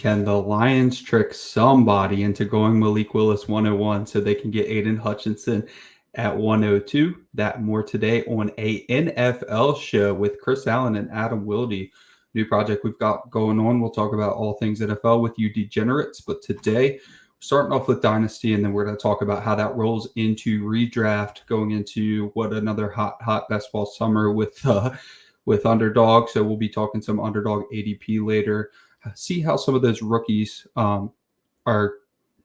Can the Lions trick somebody into going Malik Willis 101 so they can get Aiden Hutchinson at 102? That and more today on a NFL show with Chris Allen and Adam Wilde. New project we've got going on. We'll talk about all things NFL with you degenerates, but today starting off with Dynasty, and then we're going to talk about how that rolls into redraft, going into what another hot best ball summer with Underdog. So we'll be talking some Underdog ADP later. See how some of those rookies are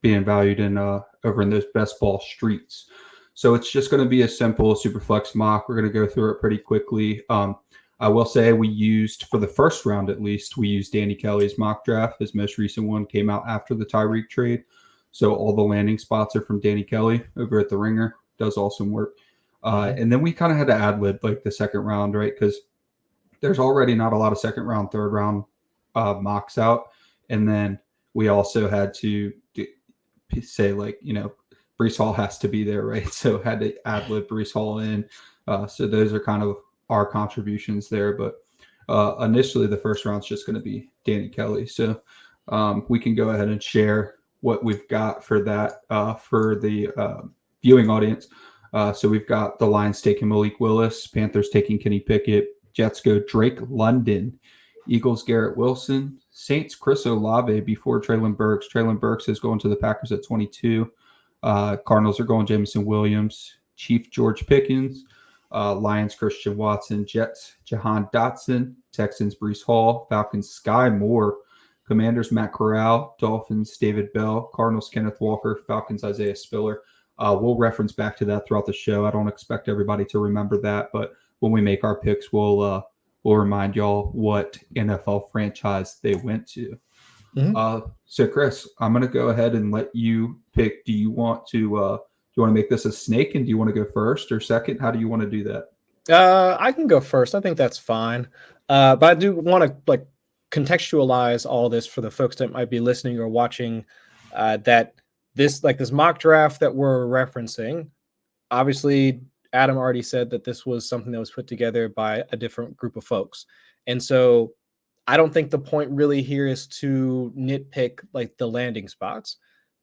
being valued in over in those best ball streets. So it's just going to be a simple SuperFlex mock. We're going to go through it pretty quickly. I will say we used, for the first round at least, we used Danny Kelly's mock draft. His most recent one came out after the Tyreek trade. So all the landing spots are from Danny Kelly over at The Ringer. Does awesome work. And then we kind of had to ad-lib like the second round, right? Because there's already not a lot of second round, third round mocks out. And then we also had to say, like, Breece Hall has to be there, right? So had to ad-lib Breece Hall in. So those are kind of our contributions there. But initially the first round's just going to be Danny Kelly. So we can go ahead and share what we've got for that for the viewing audience. So we've got the Lions taking Malik Willis, Panthers taking Kenny Pickett, Jets go Drake London, Eagles Garrett Wilson, Saints Chris Olave before Treylon Burks. Treylon Burks is going to the Packers at 22. Cardinals are going Jameson Williams, Chief George Pickens, Lions Christian Watson, Jets Jahan Dotson, Texans Breece Hall, Falcons Sky Moore, Commanders Matt Corral, Dolphins David Bell, Cardinals Kenneth Walker, Falcons Isaiah Spiller. We'll reference back to that throughout the show. I don't expect everybody to remember that, but when we make our picks, we'll remind y'all what NFL franchise they went to. Mm-hmm. So Chris, I'm going to go ahead and let you pick. Do you want to make this a snake, and do you want to go first or second? How do you want to do that? I can go first. I think that's fine. But I do want to contextualize all this for the folks that might be listening or watching, that this mock draft that we're referencing, obviously Adam already said that this was something that was put together by a different group of folks. And so I don't think the point really here is to nitpick like the landing spots.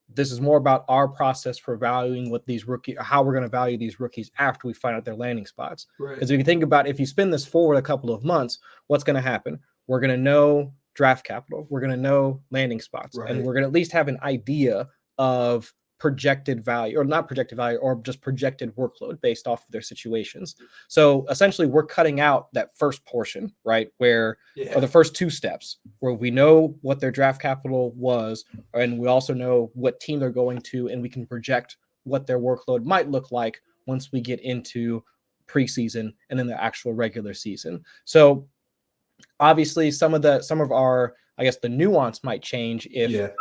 This is more about our process for valuing what these rookies, how we're going to value these rookies after we find out their landing spots. Because if you think about, if you spin this forward a couple of months, what's going to happen? We're going to know draft capital. We're going to know landing spots. And we're going to at least have an idea of projected value, or not projected value, or just projected workload based off of their situations. So essentially we're cutting out that first portion, right? Or the first two steps where we know what their draft capital was, and we also know what team they're going to, and we can project what their workload might look like once we get into preseason and then the actual regular season. So obviously some of our, I guess the nuance might change if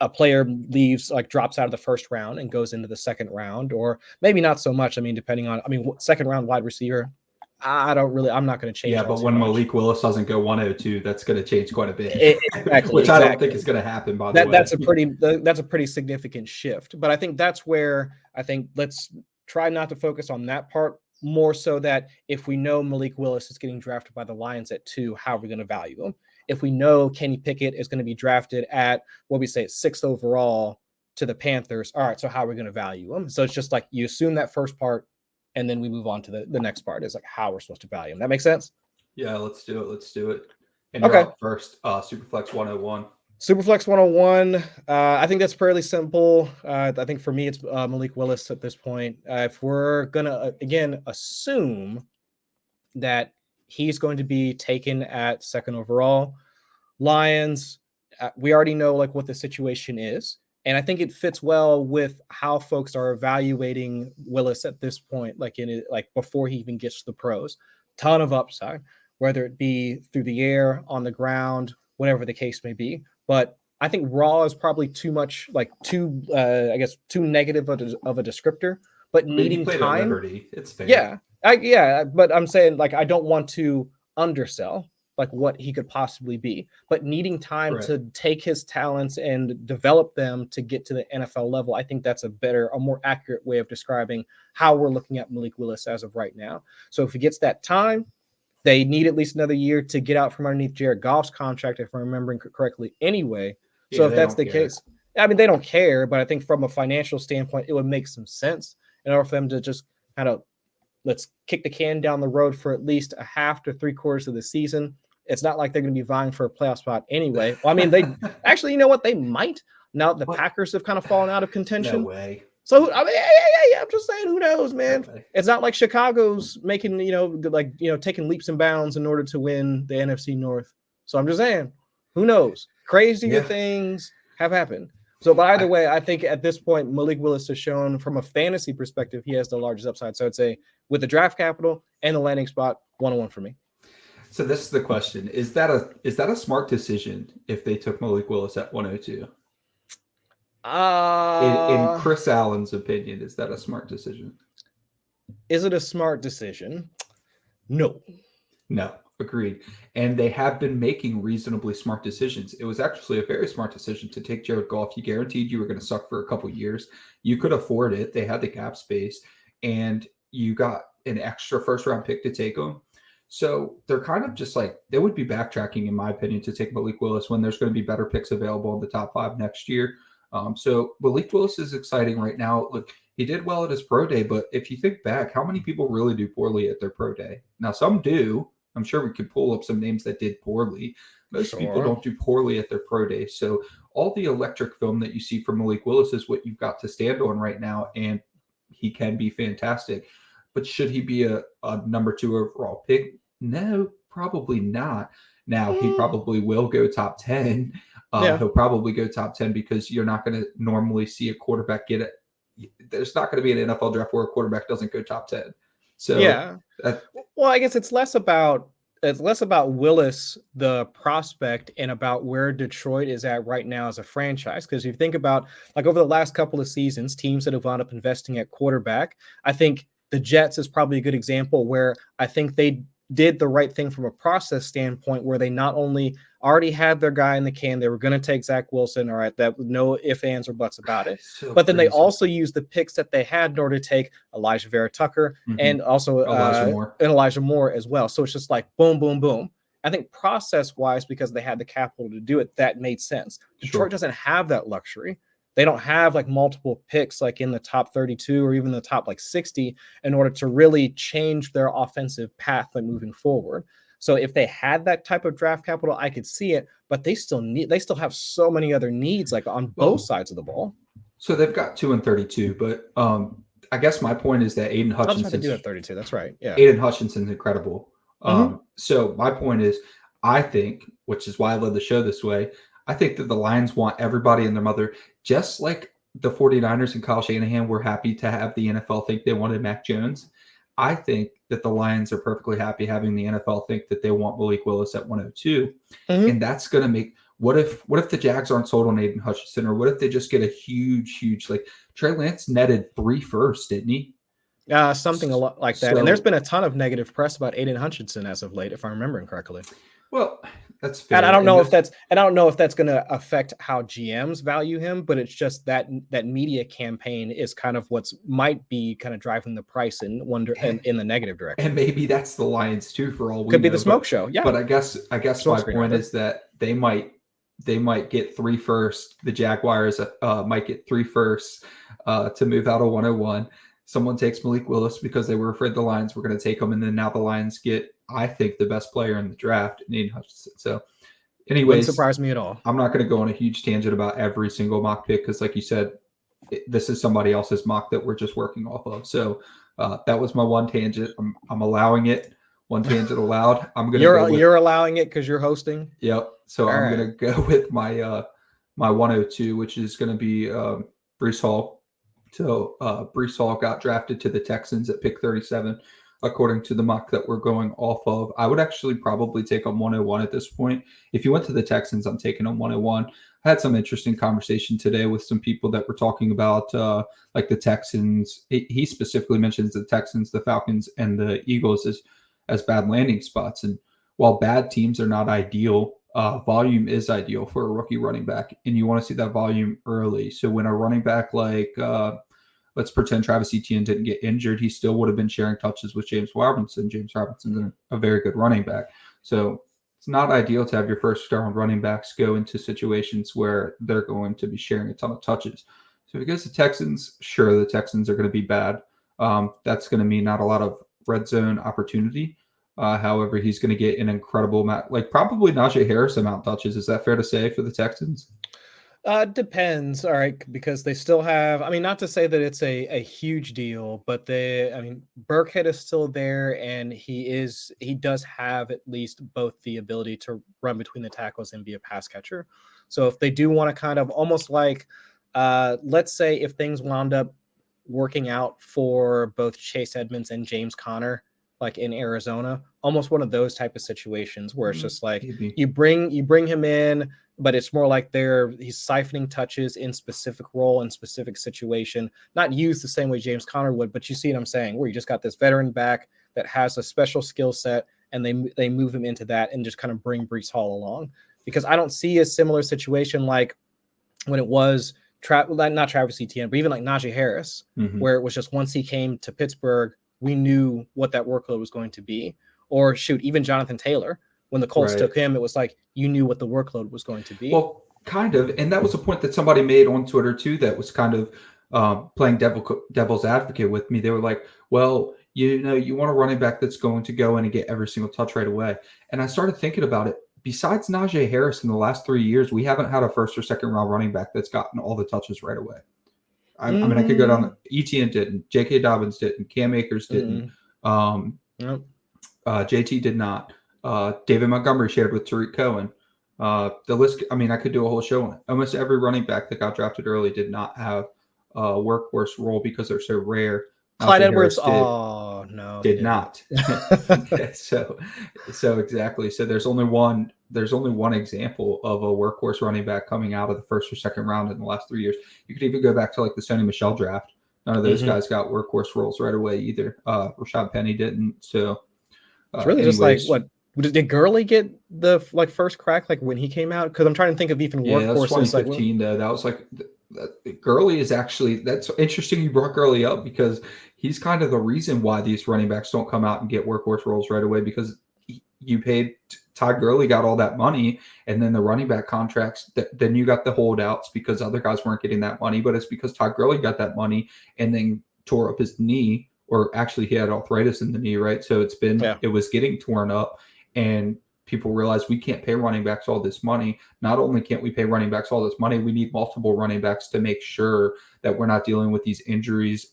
a player leaves, drops out of the first round and goes into the second round, or maybe not so much. Depending on, second round wide receiver, I'm not going to change. Yeah, but when Malik Willis doesn't go 102, that's going to change quite a bit. Exactly. Which I don't think is going to happen, by the way. That's a pretty significant shift. But I think that's where let's try not to focus on that part, more so that if we know Malik Willis is getting drafted by the Lions at 2, how are we going to value him? If we know Kenny Pickett is going to be drafted at, 6th overall to the Panthers, all right, so how are we going to value him? So it's just like you assume that first part, and then we move on to the next part, is like how we're supposed to value him. That makes sense? Yeah, let's do it. And you're up first, SuperFlex 101. SuperFlex 101, I think that's fairly simple. I think for me, it's Malik Willis at this point. If we're going to, again, assume that he's going to be taken at 2nd overall, Lions, we already know what the situation is. And I think it fits well with how folks are evaluating Willis at this point, before he even gets to the pros. Ton of upside, whether it be through the air, on the ground, whatever the case may be. But I think raw is probably too much, too negative of a descriptor. But needing time, it's fair. But I'm saying I don't want to undersell what he could possibly be, but needing time to take his talents and develop them to get to the NFL level. I think that's a more accurate way of describing how we're looking at Malik Willis as of right now. So if he gets that time, they need at least another year to get out from underneath Jared Goff's contract, if I'm remembering correctly anyway. So if that's the case, I mean, they don't care, but I think from a financial standpoint, it would make some sense in order for them to just kind of let's kick the can down the road for at least a half to 3/4 of the season. It's not like they're going to be vying for a playoff spot anyway. Well, I mean, they actually, you know what? They might. Now the Packers have kind of fallen out of contention. No way. So, I mean, yeah, I'm just saying, who knows, man? No, it's not like Chicago's making, taking leaps and bounds in order to win the NFC North. So I'm just saying, who knows? Crazier things have happened. So, but either way, I think at this point, Malik Willis has shown from a fantasy perspective, he has the largest upside. So I'd say with the draft capital and the landing spot, 1-1 for me. So this is the question. Is that a smart decision if they took Malik Willis at 102? In Chris Allen's opinion, is that a smart decision? Is it a smart decision? No. Agreed. And they have been making reasonably smart decisions. It was actually a very smart decision to take Jared Goff. You guaranteed you were going to suck for a couple of years. You could afford it. They had the cap space, and you got an extra first-round pick to take him. So they're kind of just like, they would be backtracking, in my opinion, to take Malik Willis when there's going to be better picks available in the top 5 next year. So Malik Willis is exciting right now. Look, he did well at his pro day, but if you think back, how many people really do poorly at their pro day? Now, some do. I'm sure we could pull up some names that did poorly. Most people don't do poorly at their pro day. So all the electric film that you see from Malik Willis is what you've got to stand on right now, and he can be fantastic. But should he be a number 2 overall pick? No, probably not. Now, he probably will go top 10. He'll probably go top 10 because you're not going to normally see a quarterback get it. There's not going to be an NFL draft where a quarterback doesn't go top 10. So well, I guess it's less about Willis, the prospect, and about where Detroit is at right now as a franchise. Because if you think about like over the last couple of seasons, teams that have wound up investing at quarterback, I think the Jets is probably a good example where I think they did the right thing from a process standpoint, where they not only already had their guy in the can, they were going to take Zach Wilson, all right, that no ifs, ands, or buts about it. But then they also used the picks that they had in order to take Elijah Vera Tucker and also Elijah Moore as well. So it's just like boom, boom, boom. I think process-wise, because they had the capital to do it, that made sense. Detroit doesn't have that luxury. They don't have like multiple picks like in the top 32 or even the top like 60 in order to really change their offensive path like moving forward. So if they had that type of draft capital, I could see it, but they still have so many other needs like on both sides of the ball. So they've got 2 and 32, but I guess my point is that Aiden Hutchinson do at 32. That's right. Yeah. Aiden Hutchinson's incredible. So my point is, I think, which is why I led the show this way, I think that the Lions want everybody and their mother, just like the 49ers and Kyle Shanahan were happy to have the NFL think they wanted Mac Jones. I think that the Lions are perfectly happy having the NFL think that they want Malik Willis at 102. And that's going to make, what if the Jags aren't sold on Aiden Hutchinson, or what if they just get a huge, like Trey Lance netted 3 firsts, didn't he? Something a lot like that. So, and there's been a ton of negative press about Aiden Hutchinson as of late, if I'm remembering correctly. Well, that's fair. And I don't know if that's going to affect how GMs value him, but it's just that media campaign is kind of what's might be kind of driving the price in the negative direction. And maybe that's the Lions too, for all we could know. Be the smoke show. Yeah. But I guess my point is that they might get 3 firsts. The Jaguars might get 3 firsts to move out of 101. Someone takes Malik Willis because they were afraid the Lions were going to take him, and then now the Lions get, I think, the best player in the draft, Aiden Hutchinson. So, anyways, wouldn't surprise me at all. I'm not going to go on a huge tangent about every single mock pick because, like you said, this is somebody else's mock that we're just working off of. So that was my one tangent. I'm allowing it. One tangent allowed. You're allowing it because you're hosting. Yep. So I'm going to go with my 102, which is going to be Breece Hall. So Breece Hall got drafted to the Texans at pick 37, according to the mock that we're going off of. I would actually probably take him 101 at this point. If you went to the Texans, I'm taking him 101. I had some interesting conversation today with some people that were talking about like the Texans. He specifically mentions the Texans, the Falcons, and the Eagles as bad landing spots. And while bad teams are not ideal, volume is ideal for a rookie running back, and you want to see that volume early. So when a running back like let's pretend Travis Etienne didn't get injured, he still would have been sharing touches with James Robinson. James Robinson's a very good running back. So it's not ideal to have your first round running backs go into situations where they're going to be sharing a ton of touches. So if it goes to Texans, sure, the Texans are going to be bad. That's going to mean not a lot of red zone opportunity. However, he's going to get an incredible amount, like probably Najee Harris amount touches. Is that fair to say for the Texans? Depends. All right. Because they still have, I mean, not to say that it's a huge deal, but Burkhead is still there, and he does have at least both the ability to run between the tackles and be a pass catcher. So if they do want to kind of almost like, let's say if things wound up working out for both Chase Edmonds and James Conner, like in Arizona, almost one of those type of situations where it's just like you bring him in, but it's more like he's siphoning touches in specific role and specific situation, not used the same way James Conner would, but you see what I'm saying, where you just got this veteran back that has a special skill set, and they move him into that and just kind of bring Breece Hall along. Because I don't see a similar situation like when it was not Travis Etienne, but even like Najee Harris, where it was just once he came to Pittsburgh, we knew what that workload was going to be. Or shoot, even Jonathan Taylor, when the Colts took him, it was like you knew what the workload was going to be. Well, kind of. And that was a point that somebody made on Twitter too that was kind of playing devil's advocate with me. They were like, well, you want a running back that's going to go in and get every single touch right away. And I started thinking about it. Besides Najee Harris in the last 3 years, we haven't had a first or second round running back that's gotten all the touches right away. I mean, I could go down. Etienne didn't. J.K. Dobbins didn't. Cam Akers didn't. JT did not. David Montgomery shared with Tariq Cohen. The list, I mean, I could do a whole show on it. Almost every running back that got drafted early did not have a workhorse role because they're so rare. Clyde Edwards, no, did not. So exactly. So there's only one example of a workhorse running back coming out of the first or second round in the last 3 years. You could even go back to like the Sony Michel draft. None of those guys got workhorse roles right away either. Rashad Penny didn't. So it's really just like what did Gurley get the first crack like when he came out? Because I'm trying to think of even workhorses. That was 2015 though. That was like Gurley is actually, that's interesting you brought Gurley up because he's kind of the reason why these running backs don't come out and get workhorse roles right away, because you paid Todd Gurley got all that money, and then the running back contracts, then you got the holdouts because other guys weren't getting that money, but it's because Todd Gurley got that money and then tore up his knee, or actually he had arthritis in the knee, right? So it was getting torn up, and people realize we can't pay running backs all this money. Not only can't we pay running backs all this money, we need multiple running backs to make sure that we're not dealing with these injuries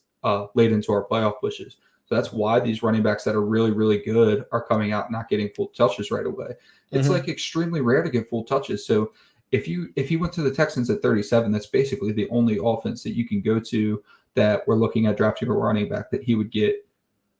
late into our playoff pushes. So that's why these running backs that are really, really good are coming out not getting full touches right away. It's like extremely rare to get full touches. So if you went to the Texans at 37, that's basically the only offense that you can go to that we're looking at drafting a running back that he would get,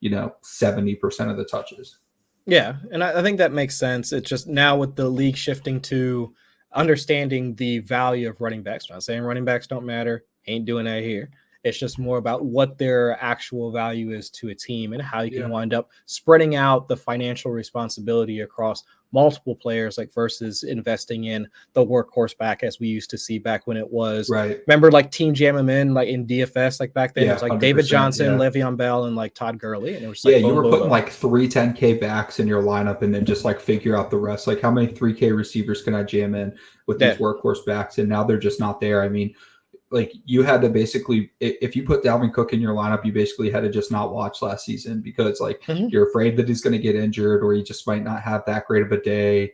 70% of the touches. Yeah, and I think that makes sense. It's just now with the league shifting to understanding the value of running backs. I'm not saying running backs don't matter. Ain't doing that here. It's just more about what their actual value is to a team and how you can wind up spreading out the financial responsibility across multiple players, like versus investing in the workhorse back as we used to see back when it was. Right. Remember, like team jam them in like in DFS, like back then it was like David Johnson, Le'Veon Bell, and like Todd Gurley, and it was like you were putting like 3 10K backs in your lineup and then just like figure out the rest. Like how many 3K receivers can I jam in with these workhorse backs? And now they're just not there. I mean, like you had to basically, if you put Dalvin Cook in your lineup, you basically had to just not watch last season because like you're afraid that he's going to get injured or he just might not have that great of a day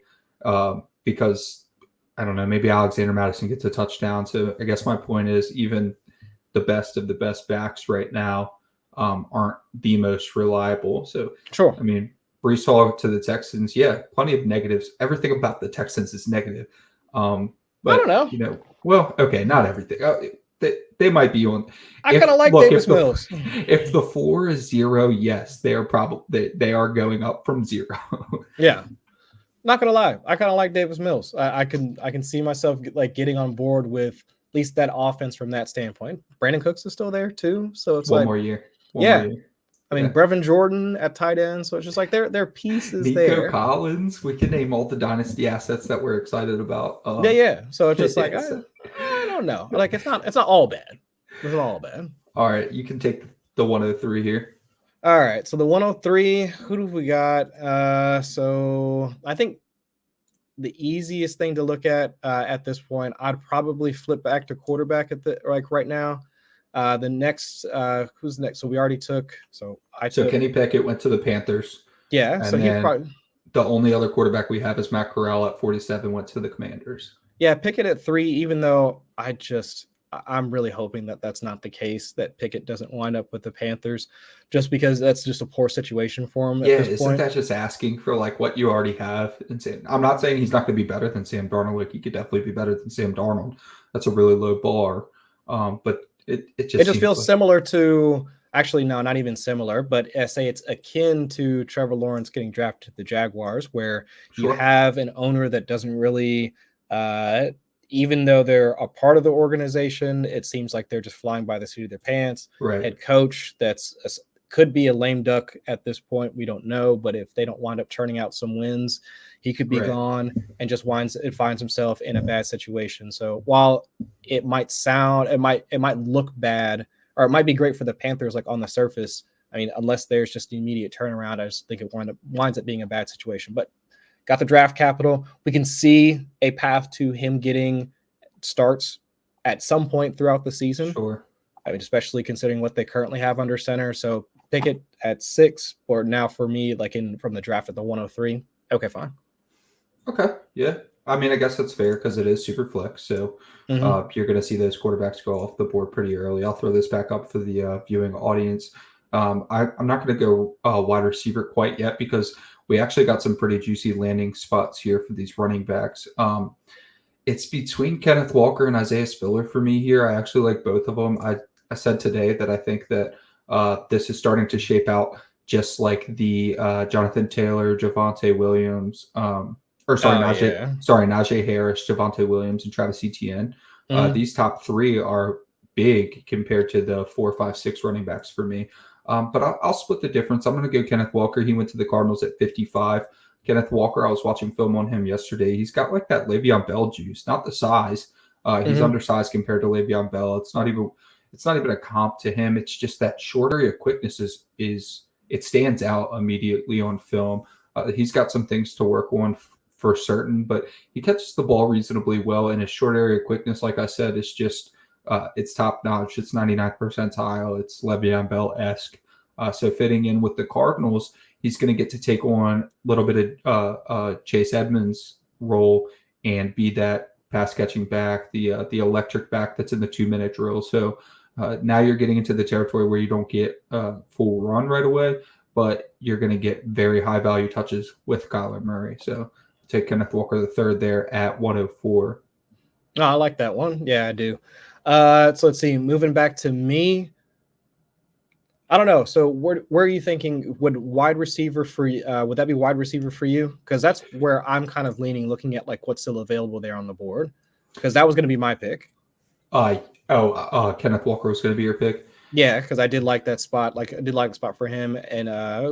because I don't know, maybe Alexander Madison gets a touchdown. So I guess my point is even the best of the best backs right now aren't the most reliable. So sure. I mean, Breece Hall to the Texans, plenty of negatives. Everything about the Texans is negative. But, I don't know. Well, okay, not everything. They might be on. I kind of like Davis Mills. If the floor is 0, yes, they are probably they are going up from 0. Yeah, not gonna lie, I kind of like Davis Mills. I can see myself like getting on board with at least that offense from that standpoint. Brandon Cooks is still there too, so it's one more year. I mean, Brevin Jordan at tight end, so it's just like their pieces Nico there. Collins, we can name all the dynasty assets that we're excited about. So it's just like I don't know. Like it's not all bad. It's not all bad. All right, you can take the 103 here. All right, so the 103. Who do we got? So I think the easiest thing to look at this point. I'd probably flip back to quarterback right now. The next, who's next? So we already took. So Kenny Pickett went to the Panthers. Yeah. And so he probably. The only other quarterback we have is Matt Corral at 47, went to the Commanders. Yeah, Pickett at 3, even though I'm really hoping that that's not the case, that Pickett doesn't wind up with the Panthers, just because that's just a poor situation for him at this point. Isn't that just asking for like what you already have? I'm not saying he's not going to be better than Sam Darnold. Like, he could definitely be better than Sam Darnold. That's a really low bar. But it just feels similar to, actually, no, not even similar, but I say it's akin to Trevor Lawrence getting drafted to the Jaguars, where you have an owner that doesn't really, even though they're a part of the organization, it seems like they're just flying by the seat of their pants. Right. Head coach could be a lame duck at this point. We don't know, but if they don't wind up turning out some wins, he could be gone and just finds himself in a bad situation. So while it might look bad, or it might be great for the Panthers, like on the surface, I mean, unless there's just an immediate turnaround, I just think it winds up being a bad situation. But got the draft capital. We can see a path to him getting starts at some point throughout the season. Sure. I mean, especially considering what they currently have under center. So Pickett at 6, or now for me, from the draft at the 103. Okay, fine. Okay. Yeah. I mean, I guess that's fair because it is SuperFlex. So you're going to see those quarterbacks go off the board pretty early. I'll throw this back up for the viewing audience. I'm not going to go wide receiver quite yet because we actually got some pretty juicy landing spots here for these running backs. It's between Kenneth Walker and Isaiah Spiller for me here. I actually like both of them. I said today that I think that this is starting to shape out just like the Jonathan Taylor, Javonte Williams, Najee Harris, Javonte Williams, and Travis Etienne. These top 3 are big compared to the 4, 5, 6 running backs for me. But I'll split the difference. I'm going to go Kenneth Walker. He went to the Cardinals at 55. Kenneth Walker, I was watching film on him yesterday. He's got like that Le'Veon Bell juice, not the size. He's undersized compared to Le'Veon Bell. It's not even a comp to him. It's just that short area quickness it stands out immediately on film. He's got some things to work on for certain, but he catches the ball reasonably well, and his short area quickness, like I said, is just it's top notch. It's 99th percentile. It's Le'Veon Bell-esque. So fitting in with the Cardinals, he's going to get to take on a little bit of Chase Edmonds' role and be that pass catching back, the electric back that's in the 2-minute drill. So now you're getting into the territory where you don't get full run right away, but you're going to get very high value touches with Kyler Murray. So take Kenneth Walker III there at 104. Oh, I like that one. Yeah, I do. So let's see. Moving back to me, I don't know. So where are you thinking? Would that be wide receiver for you? Because that's where I'm kind of leaning, looking at like what's still available there on the board. Because that was going to be my pick. Kenneth Walker was going to be your pick. Yeah, because I did like that spot. Like I did like the spot for him, and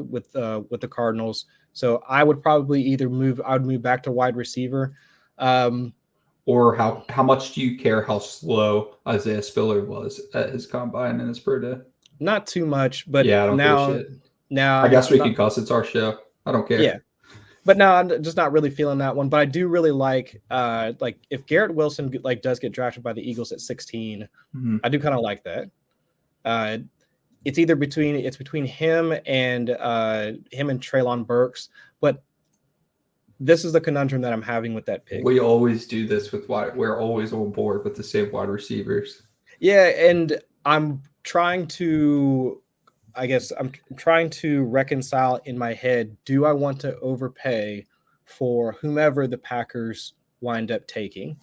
with the Cardinals. So I would probably move back to wide receiver. Or how much do you care how slow Isaiah Spiller was at his combine and his pro day? Not too much, but yeah, I don't give a shit. Now I guess we can cuss. It's our show. I don't care. Yeah, but now I'm just not really feeling that one. But I do really like if Garrett Wilson does get drafted by the Eagles at 16, I do kind of like that. It's between him and Treylon Burks, but this is the conundrum that I'm having with that pick. We always do this with we're always on board with the same wide receivers. Yeah, and I'm trying to reconcile in my head, do I want to overpay for whomever the Packers wind up taking?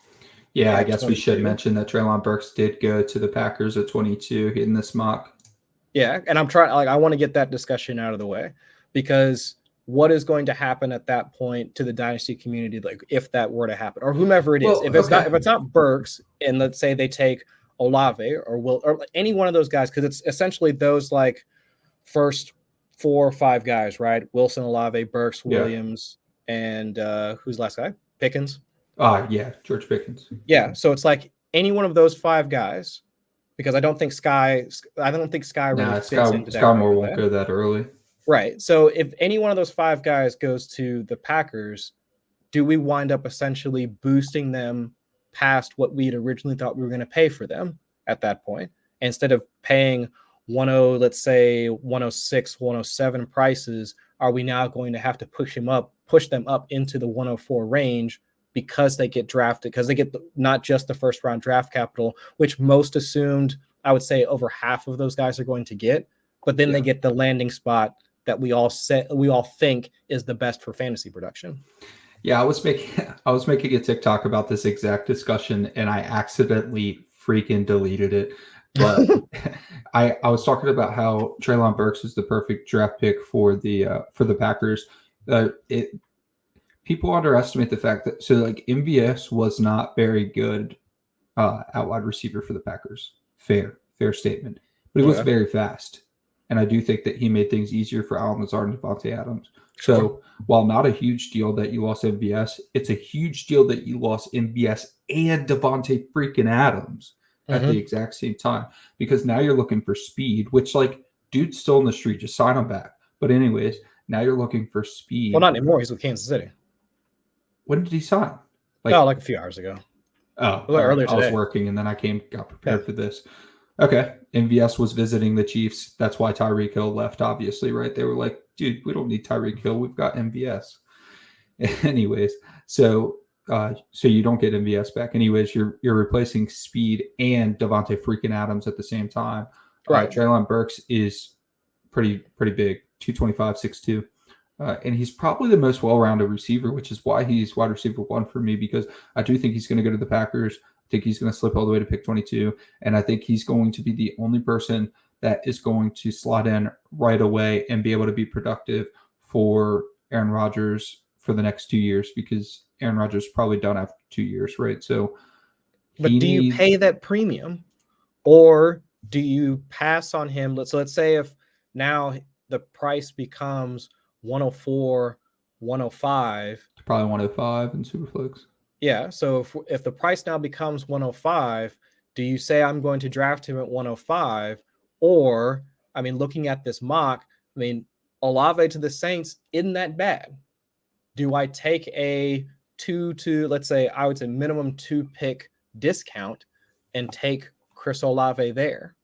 Yeah, I guess 22. We should mention that Treylon Burks did go to the Packers at 22 in this mock. Yeah, and I'm trying, I want to get that discussion out of the way, because what is going to happen at that point to the Dynasty community, like if that were to happen, or whomever it is? If it's not Burks, and let's say they take Olave or any one of those guys, because it's essentially those like first 4 or 5 guys, right? Wilson, Olave, Burks, Williams, and who's the last guy? Pickens. George Pickens. Yeah, so it's like any one of those 5 guys, because I don't think Sky really fits into that. Sky Moore won't go that early. Right. So if any one of those 5 guys goes to the Packers, do we wind up essentially boosting them past what we'd originally thought we were going to pay for them at that point? Instead of paying 10, let's say 106, 107 prices, are we now going to have to push them up into the 104 range because they get drafted, because they get not just the first round draft capital, which most assumed, I would say over half of those guys are going to get, but then they get the landing spot that we all think is the best for fantasy production. Yeah, I was making a TikTok about this exact discussion, and I accidentally freaking deleted it. But I was talking about how Treylon Burks is the perfect draft pick for the Packers. People underestimate the fact that MVS was not very good at wide receiver for the Packers. Fair statement, but he was very fast, and I do think that he made things easier for Allen Lazard and Devontae Adams. So while not a huge deal that you lost MVS, it's a huge deal that you lost MVS and Devontae freaking Adams at the exact same time, because now you're looking for speed, which dude's still in the street, just sign him back. But anyways, now you're looking for speed. Well, not anymore. He's with Kansas City. When did he sign? Like a few hours ago. Oh, earlier today. I was working and then I got prepared for this. Okay. MVS was visiting the Chiefs. That's why Tyreek Hill left, obviously, right? They were like, dude, we don't need Tyreek Hill. We've got MVS. Anyways, so you don't get MVS back. Anyways, you're replacing speed and Devontae freaking Adams at the same time. Right. Treylon Burks is pretty big, 225, 6'2". And he's probably the most well-rounded receiver, which is why he's wide receiver 1 for me, because I do think he's going to go to the Packers. I think he's going to slip all the way to pick 22. And I think he's going to be the only person that is going to slot in right away and be able to be productive for Aaron Rodgers for the next 2 years, because Aaron Rodgers is probably done after 2 years, right? So, but do you pay that premium, or do you pass on him? Let's say if now the price becomes 104, 105. Probably 105 in SuperFlex. Yeah. So if the price now becomes 105, do you say I'm going to draft him at 105? Or, looking at this mock, Olave to the Saints isn't that bad. Do I take a I would say minimum 2 pick discount and take Chris Olave there,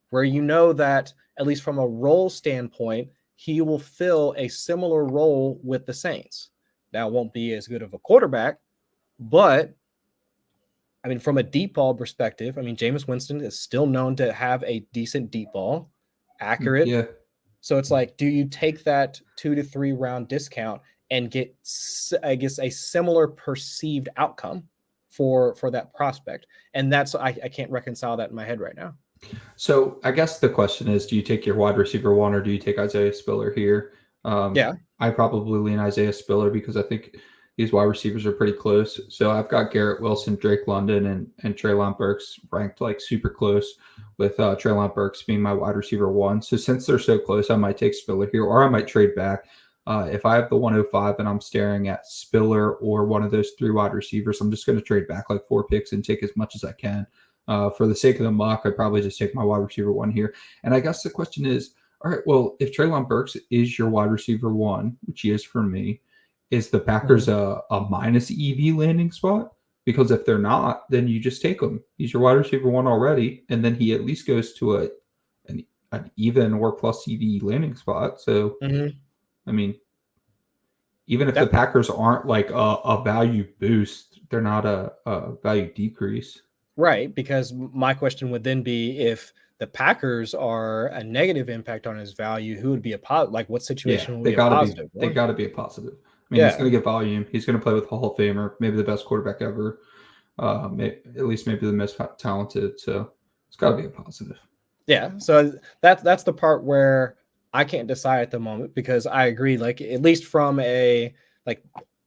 where you know that at least from a role standpoint, he will fill a similar role with the Saints. Now, it won't be as good of a quarterback, but from a deep ball perspective, Jameis Winston is still known to have a decent deep ball, accurate. Yeah. So it's do you take that 2 to 3 round discount and get, I guess, a similar perceived outcome for that prospect? And that's, I can't reconcile that in my head right now. So I guess the question is, do you take your wide receiver 1 or do you take Isaiah Spiller here? I probably lean Isaiah Spiller because I think these wide receivers are pretty close. So I've got Garrett Wilson, Drake London, and Treylon Burks ranked super close, with Treylon Burks being my wide receiver 1. So since they're so close, I might take Spiller here, or I might trade back. If I have the 105 and I'm staring at Spiller or one of those 3 wide receivers, I'm just going to trade back 4 picks and take as much as I can. For the sake of the mock, I'd probably just take my wide receiver 1 here. And I guess the question is, all right, well, if Treylon Burks is your wide receiver 1, which he is for me, is the Packers a minus EV landing spot? Because if they're not, then you just take him. He's your wide receiver 1 already, and then he at least goes to an even or plus EV landing spot. So, even if the Packers aren't a value boost, they're not a value decrease. Right, because my question would then be, if the Packers are a negative impact on his value, who would be a positive? What situation would be a positive? They got to be a positive. He's going to get volume. He's going to play with a Hall of Famer, maybe the best quarterback ever, maybe the most talented. So it's got to be a positive. Yeah, so that's the part where I can't decide at the moment, because I agree. At least from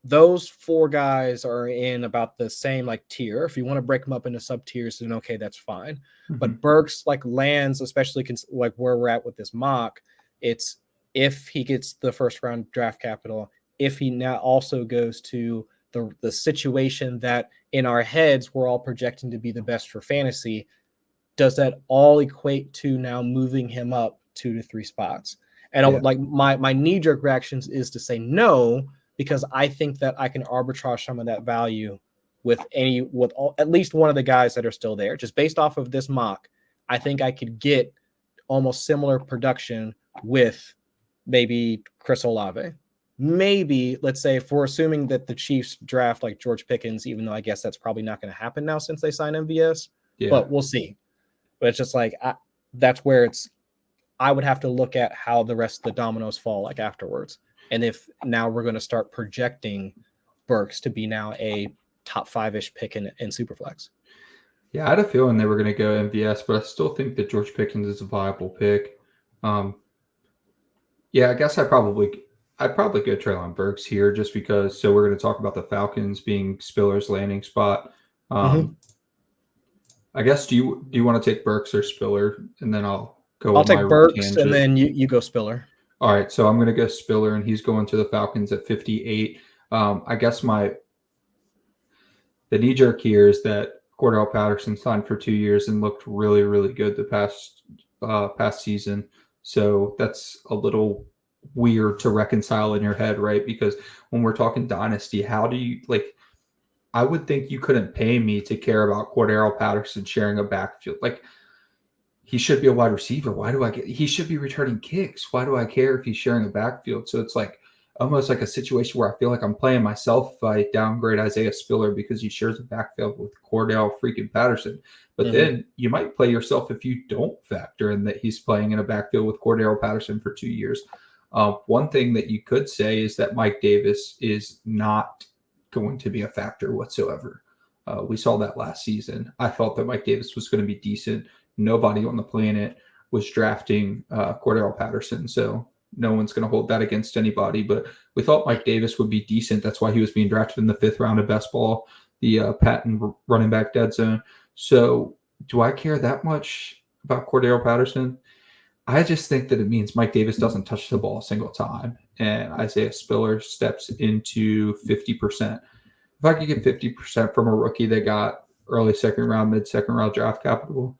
those 4 guys are in about the same tier. If you want to break them up into sub tiers, then okay, that's fine. Mm-hmm. But Burks lands, especially where we're at with this mock, it's if he gets the first round draft capital, if he now also goes to the situation that in our heads we're all projecting to be the best for fantasy, does that all equate to now moving him up 2 to 3 spots? And my knee-jerk reactions is to say no, because I think that I can arbitrage some of that value with at least one of the guys that are still there. Just based off of this mock, I think I could get almost similar production with maybe Chris Olave. Maybe, let's say, if we're assuming that the Chiefs draft like George Pickens, even though I guess that's probably not going to happen now since they signed MVS, but we'll see. But it's just like, that's where I would have to look at how the rest of the dominoes fall like afterwards. And if now we're going to start projecting Burks to be now a top 5-ish pick in Superflex. Yeah, I had a feeling they were going to go MVS, but I still think that George Pickens is a viable pick. Yeah, I guess I'd probably go Treylon Burks here just because. So we're going to talk about the Falcons being Spiller's landing spot. I guess do you want to take Burks or Spiller, and then I'll take Burks tangent. And then you go Spiller. All right, so I'm going to go Spiller, and he's going to the Falcons at 58. I guess the knee jerk here is that Cordell Patterson signed for 2 years and looked really, really good the past season. So that's a little weird to reconcile in your head, right? Because when we're talking Dynasty, how do you I would think you couldn't pay me to care about Cordell Patterson sharing a backfield. He should be a wide receiver. He should be returning kicks. Why do I care if he's sharing a backfield? So it's almost like a situation where I feel like I'm playing myself if I downgrade Isaiah Spiller because he shares a backfield with Cordell freaking Patterson. But then you might play yourself if you don't factor in that he's playing in a backfield with Cordell Patterson for 2 years. One thing that you could say is that Mike Davis is not going to be a factor whatsoever. We saw that last season. I felt that Mike Davis was going to be decent. Nobody on the planet was drafting Cordell Patterson, so no one's going to hold that against anybody. But we thought Mike Davis would be decent. That's why he was being drafted in the 5th round of Bestball, the patent running back dead zone. So do I care that much about Cordell Patterson? I just think that it means Mike Davis doesn't touch the ball a single time, and Isaiah Spiller steps into 50%. If I could get 50% from a rookie that got early second round, mid-second round draft capital,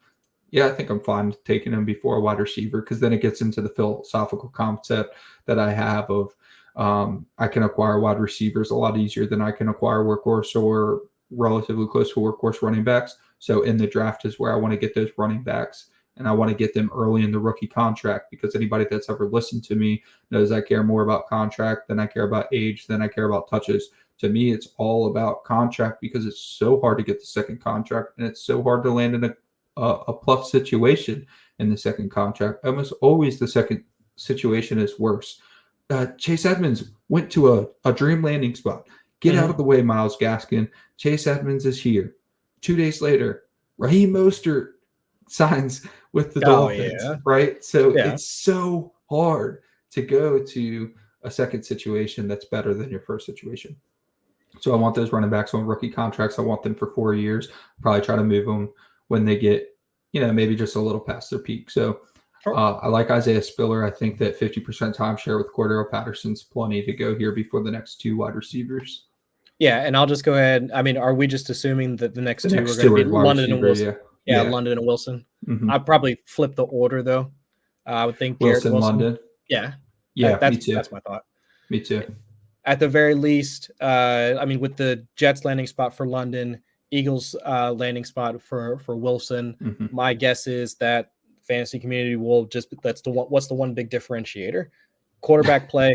yeah, I think I'm fine taking him before a wide receiver, because then it gets into the philosophical concept that I have of I can acquire wide receivers a lot easier than I can acquire workhorse or relatively close to workhorse running backs. So in the draft is where I want to get those running backs. And I want to get them early in the rookie contract, because anybody that's ever listened to me knows I care more about contract than I care about age, than I care about touches. To me, it's all about contract, because it's so hard to get the second contract, and it's so hard to land in a plus situation in the second contract. Almost always the second situation is worse. Chase Edmonds went to a dream landing spot. Get out of the way, Myles Gaskin. Chase Edmonds is here. 2 days later, Raheem Mostert signs with the Dolphins, right? So it's so hard to go to a second situation that's better than your first situation. So I want those running backs on rookie contracts. I want them for 4 years. Probably try to move them when they get, maybe just a little past their peak. So I like Isaiah Spiller. I think that 50% timeshare with Cordell Patterson's plenty to go here before the next 2 wide receivers. Yeah, and I'll just go ahead. I mean, are we just assuming that the next 2 are going to be London and Wilson? Yeah, London and Wilson. I'd probably flip the order, though. I would think Garrett Wilson. London. Yeah, me too. That's my thought. Me too. At the very least, with the Jets landing spot for London, Eagles landing spot for Wilson, my guess is that fantasy community will what's the one big differentiator? Quarterback play.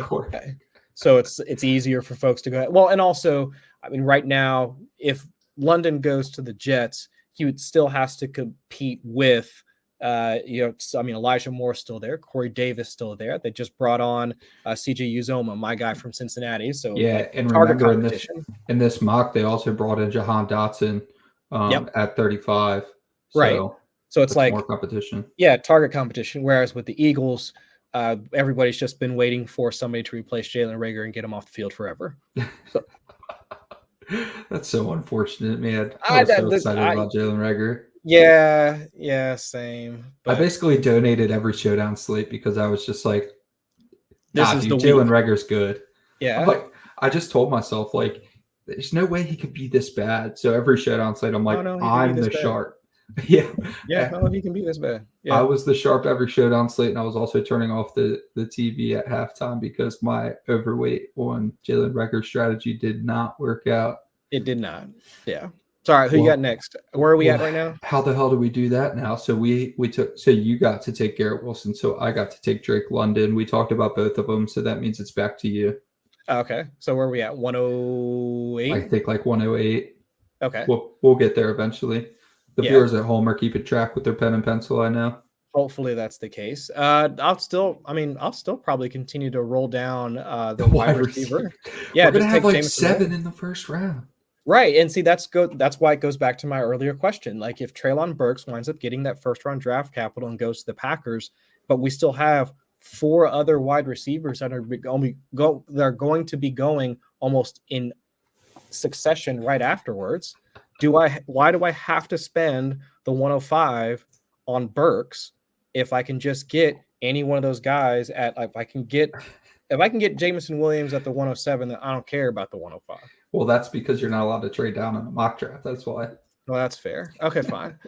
So it's easier for folks to go. Well, and also, right now, if London goes to the Jets, he still has to compete with, Elijah Moore still there, Corey Davis still there. They just brought on CJ Uzoma, my guy from Cincinnati. So and remember in this mock, they also brought in Jahan Dotson at 35. Right. So it's like more competition. Yeah, target competition. Whereas with the Eagles, everybody's just been waiting for somebody to replace Jalen Reagor and get him off the field forever. So. That's so unfortunate, man. I was so excited about Jalen Reagor. Yeah, same. But I basically donated every showdown slate because I was just like, Jalen Reagor's good. Yeah. I just told myself, there's no way he could be this bad. So every showdown slate, I'm like, I'm the shark. Yeah. Yeah, I don't know if he can be this bad. Yeah. I was the sharp every showdown slate, and I was also turning off the TV at halftime because my overweight on Jalen Reagor's strategy did not work out. It did not. Yeah. Sorry, who you Well, got next? Where are we at right now? How the hell do we do that now? So so you got to take Garrett Wilson, so I got to take Drake London. We talked about both of them, so that means it's back to you. Okay. So where are we at? 108? I think like 108. Okay. We'll get there eventually. The viewers at home are keeping track with their pen and pencil, I know. Hopefully that's the case. I'll still probably continue to roll down the wide receiver. Yeah, we're gonna have like Jameson 7 in the first round. Right. And see, that's why it goes back to my earlier question. Like if Treylon Burks winds up getting that first round draft capital and goes to the Packers, but we still have 4 other wide receivers that are going to be going almost in succession right afterwards. Why do I have to spend the 105 on Burks if I can just get any one of those guys if I can get Jameson Williams at the 107, then I don't care about the 105. Well, that's because you're not allowed to trade down in a mock draft. That's why. Well, that's fair. Okay, fine.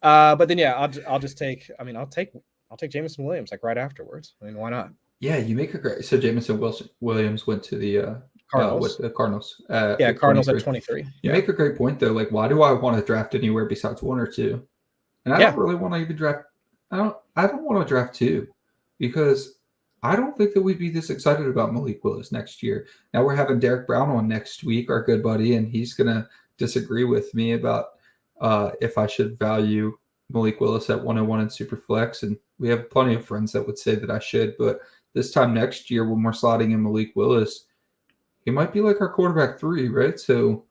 But then I'll just take. I'll take Jameson Williams like right afterwards. I mean, why not? Yeah, you make a great. So Jameson Williams went to the Cardinals. With the Cardinals. Cardinals at 23. You make a great point though. Like, why do I want to draft anywhere besides 1 or 2? And I don't really want to even draft. I don't want to draft 2 because I don't think that we'd be this excited about Malik Willis next year. Now we're having Derek Brown on next week, our good buddy, and he's gonna disagree with me about if I should value Malik Willis at 101 in SuperFlex. And we have plenty of friends that would say that I should, but this time next year when we're slotting in Malik Willis, he might be like our quarterback 3, right? So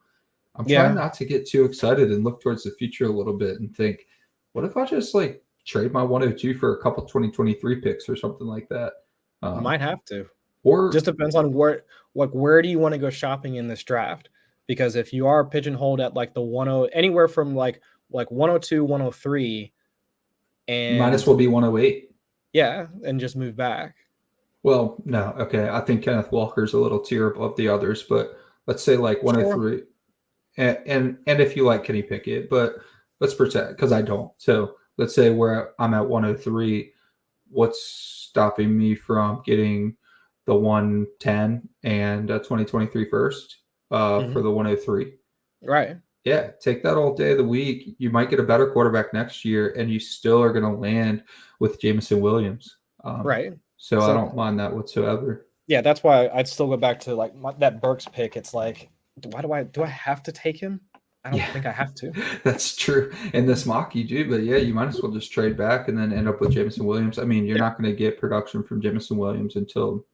I'm trying not to get too excited and look towards the future a little bit and think, what if I just like trade my 102 for a couple 2023 picks or something like that? Might have to. Or just depends on where do you want to go shopping in this draft? Because if you are pigeonholed at like the anywhere from like 102, 103, and might as well be 108. Yeah, and just move back. Well, no, okay. I think Kenneth Walker is a little tier above the others, but let's say like 103. Sure. And if you like Kenny Pickett, but let's pretend because I don't. So let's say where I'm at 103, what's stopping me from getting the 110 and 2023 first for the 103? Right. Yeah, take that all day of the week. You might get a better quarterback next year, and you still are going to land with Jameson Williams. Right. So I don't mind that whatsoever. Yeah, that's why I'd still go back to like that Burks pick. It's like, why do I have to take him? I don't think I have to. That's true. In this mock, you do, but yeah, you might as well just trade back and then end up with Jameson Williams. I mean, you're not going to get production from Jameson Williams until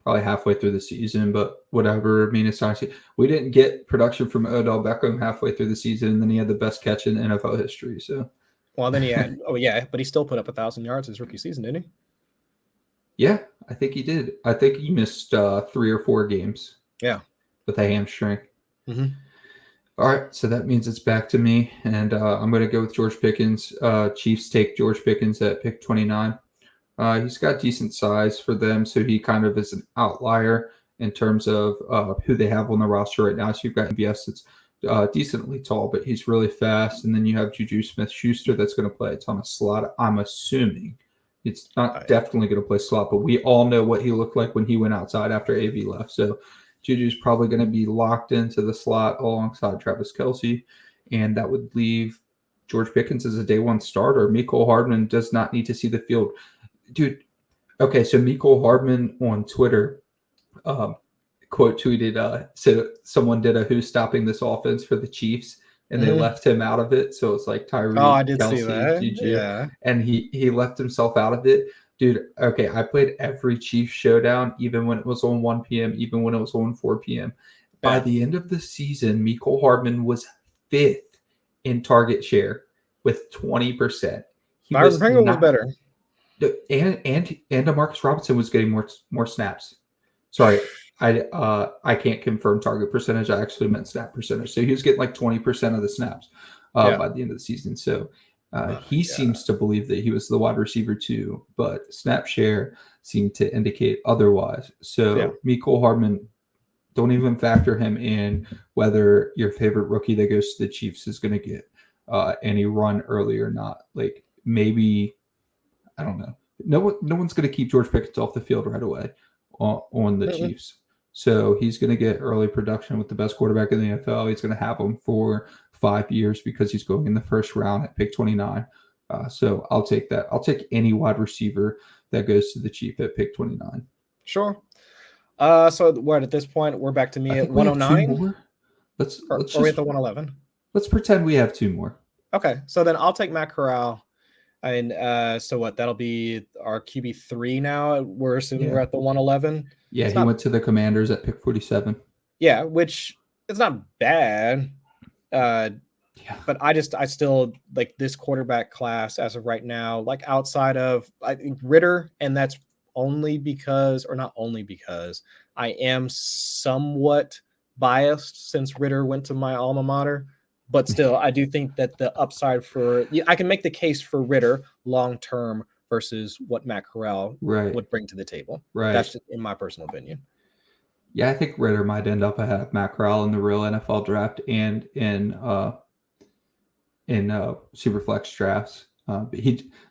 probably halfway through the season, but whatever. I mean, it's honestly, we didn't get production from Odell Beckham halfway through the season, and then he had the best catch in NFL history. So, well, then he had, but he still put up 1,000 yards his rookie season, didn't he? Yeah, I think he did. I think he missed 3 or 4 games. Yeah, with a hamstring. Mm-hmm. All right, so that means it's back to me, and I'm going to go with George Pickens. Chiefs take George Pickens at pick 29. He's got decent size for them, so he kind of is an outlier in terms of who they have on the roster right now. So you've got MVS that's decently tall, but he's really fast. And then you have Juju Smith-Schuster that's going to play a ton of slot. I'm assuming it's not definitely going to play slot, but we all know what he looked like when he went outside after AV left. So Juju's probably going to be locked into the slot alongside Travis Kelce, and that would leave George Pickens as a day 1 starter. Mecole Hardman does not need to see the field. Dude, okay, so Mecole Hardman on Twitter quote tweeted, so someone did a who's stopping this offense for the Chiefs, and they left him out of it. So it's like Tyreek, I did Kelce, see that. Juju, yeah. And he left himself out of it. Dude, okay, I played every Chiefs showdown, even when it was on 1 p.m., even when it was on 4 p.m. By the end of the season, Mecole Hardman was 5th in target share with 20%. Byron Pringle was better. And DeMarcus Robinson was getting more snaps. Sorry, I can't confirm target percentage. I actually meant snap percentage. So he was getting like 20% of the snaps by the end of the season. So he seems to believe that he was the wide receiver too, but snap share seemed to indicate otherwise. So Mecole Hardman, don't even factor him in whether your favorite rookie that goes to the Chiefs is going to get any run early or not. Like maybe, I don't know. No one's going to keep George Pickens off the field right away on the Chiefs. So he's going to get early production with the best quarterback in the NFL. He's going to have him for 5 years because he's going in the first round at pick 29. So I'll take that. I'll take any wide receiver that goes to the Chief at pick 29. Sure. So what at this point we're back to me at 109. Let's or just, are we at the 111? Let's pretend we have 2 more. Okay, so then I'll take Matt Corral. And so what? That'll be our QB3 now. We're assuming we're at the 111. Yeah, he went to the Commanders at pick 47. Yeah, which is not bad. But I still like this quarterback class as of right now, like outside of I think Ritter, and that's only because, or not only because, I am somewhat biased since Ritter went to my alma mater. But still, I do think that the upside I can make the case for Ritter long term versus what Matt Corral would bring to the table. Right. That's just in my personal opinion. Yeah, I think Ritter might end up ahead of Matt Corral in the real NFL draft and in SuperFlex drafts.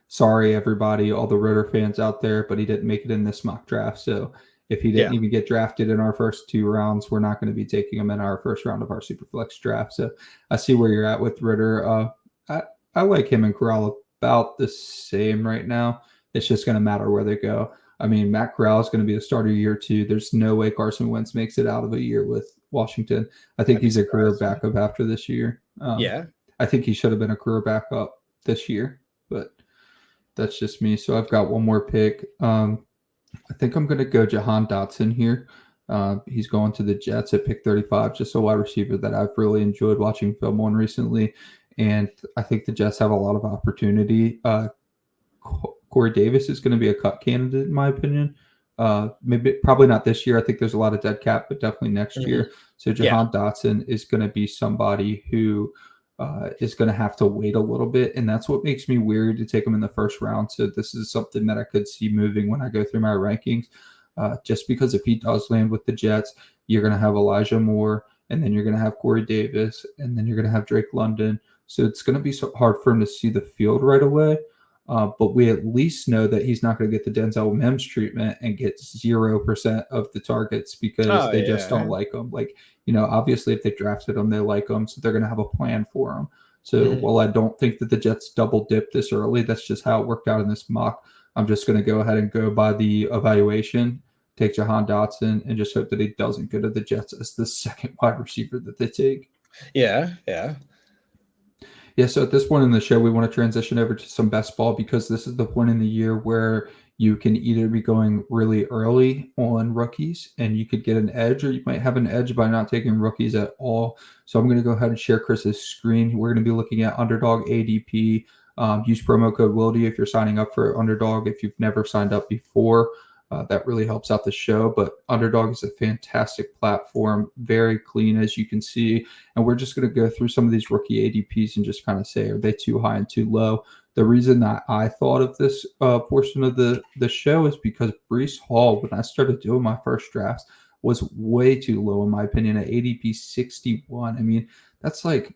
Sorry, everybody, all the Ritter fans out there, but he didn't make it in this mock draft. So if he didn't even get drafted in our first 2 rounds, we're not going to be taking him in our first round of our SuperFlex draft. So I see where you're at with Ritter. I like him and Corral about the same right now. It's just going to matter where they go. I mean, Matt Corral is going to be a starter year 2. There's no way Carson Wentz makes it out of a year with Washington. I think he's a career backup after this year. I think he should have been a career backup this year, but that's just me. So I've got one more pick. I think I'm going to go Jahan Dotson here. He's going to the Jets at pick 35, just a wide receiver that I've really enjoyed watching film on recently. And I think the Jets have a lot of opportunity. Corey Davis is going to be a cut candidate, in my opinion. Probably not this year. I think there's a lot of dead cap, but definitely next year. So Jahan Dotson is going to be somebody who is going to have to wait a little bit. And that's what makes me weird to take him in the first round. So this is something that I could see moving when I go through my rankings. Just because if he does land with the Jets, you're going to have Elijah Moore, and then you're going to have Corey Davis, and then you're going to have Drake London. So it's going to be so hard for him to see the field right away. But we at least know that he's not going to get the Denzel Mims treatment and get 0% of the targets because they just don't like him. Like, obviously if they drafted him, they like him. So they're going to have a plan for him. So while I don't think that the Jets double dip this early, that's just how it worked out in this mock. I'm just going to go ahead and go by the evaluation, take Jahan Dotson, and just hope that he doesn't go to the Jets as the second wide receiver that they take. Yeah, so at this point in the show, we want to transition over to some best ball because this is the point in the year where you can either be going really early on rookies and you could get an edge, or you might have an edge by not taking rookies at all. So I'm going to go ahead and share Chris's screen. We're going to be looking at Underdog ADP. Use promo code Wilde if you're signing up for Underdog. If you've never signed up before, that really helps out the show. But Underdog is a fantastic platform, very clean as you can see. And we're just going to go through some of these rookie ADPs and just kind of say, are they too high and too low? The reason that I thought of this portion of the show is because Breece Hall, when I started doing my first drafts, was way too low in my opinion at ADP 61. I mean, that's like,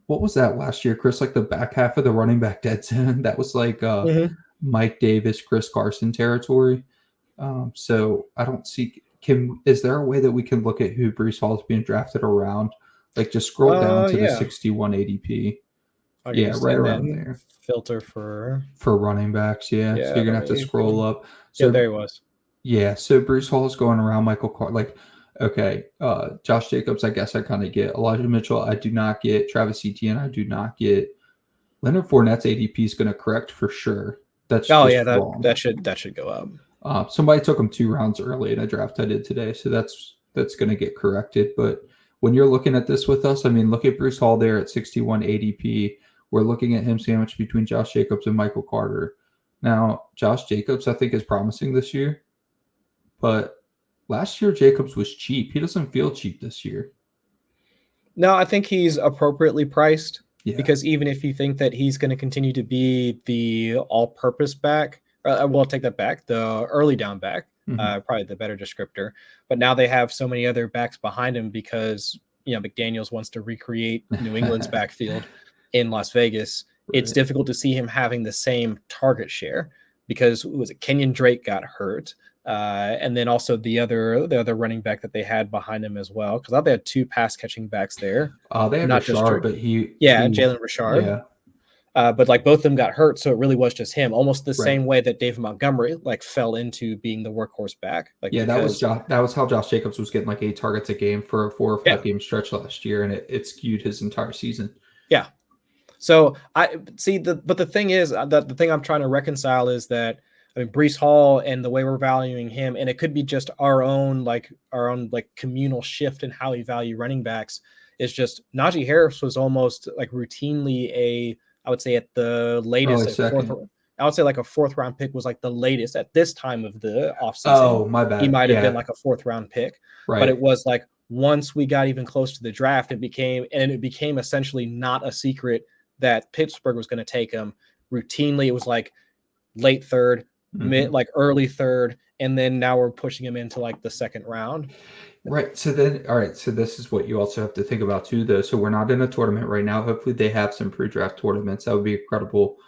what was that last year, Chris? Like the back half of the running back dead zone. That was like Mike Davis, Chris Carson territory. So I don't see. Is there a way that we can look at who Breece Hall is being drafted around? Like just scroll down to the 61 ADP. Right around there. Filter for running backs. So you're gonna have to scroll up. So there he was. Yeah. So Breece Hall is going around Michael Carter. Like, okay, Josh Jacobs, I guess I kind of get. Elijah Mitchell, I do not get. Travis Etienne, I do not get. Leonard Fournette's ADP is going to correct for sure. That's wrong. that should go up. Somebody took him 2 rounds early in a draft I did today, so that's going to get corrected. But when you're looking at this with us, I mean, look at Breece Hall there at 61 ADP. We're looking at him sandwiched between Josh Jacobs and Michael Carter. Now, Josh Jacobs, I think, is promising this year, but last year Jacobs was cheap. He doesn't feel cheap this year. No, I think he's appropriately priced because even if you think that he's going to continue to be the all-purpose back, we'll take that back, the early down back, probably the better descriptor. But now they have so many other backs behind him because McDaniels wants to recreate New England's backfield. in Las Vegas, it's difficult to see him having the same target share because Kenyon Drake got hurt. And then also the other running back that they had behind him as well, because I thought they had 2 pass catching backs there. They had not Richard, but Jalen Richard. Yeah. But like both of them got hurt, so it really was just him. Almost the same way that David Montgomery like fell into being the workhorse back. Like that was how Josh Jacobs was getting like 8 targets a game for a 4 or 5 game stretch last year, and it skewed his entire season. Yeah. So I see but the thing is that the thing I'm trying to reconcile is that Breece Hall and the way we're valuing him, and it could be just our own communal shift in how we value running backs. Is just Najee Harris was almost like routinely I would say at the latest, I would say like a 4th round pick was like the latest at this time of the offseason. Oh, my bad. He might have been like a 4th round pick, right? But it was like once we got even close to the draft, it became essentially not a secret that Pittsburgh was going to take him. Routinely, it was like late 3rd, mid, like early 3rd, and then now we're pushing him into like the 2nd round. Right. So then, all right. So this is what you also have to think about too, though. So we're not in a tournament right now. Hopefully they have some pre-draft tournaments. That would be incredible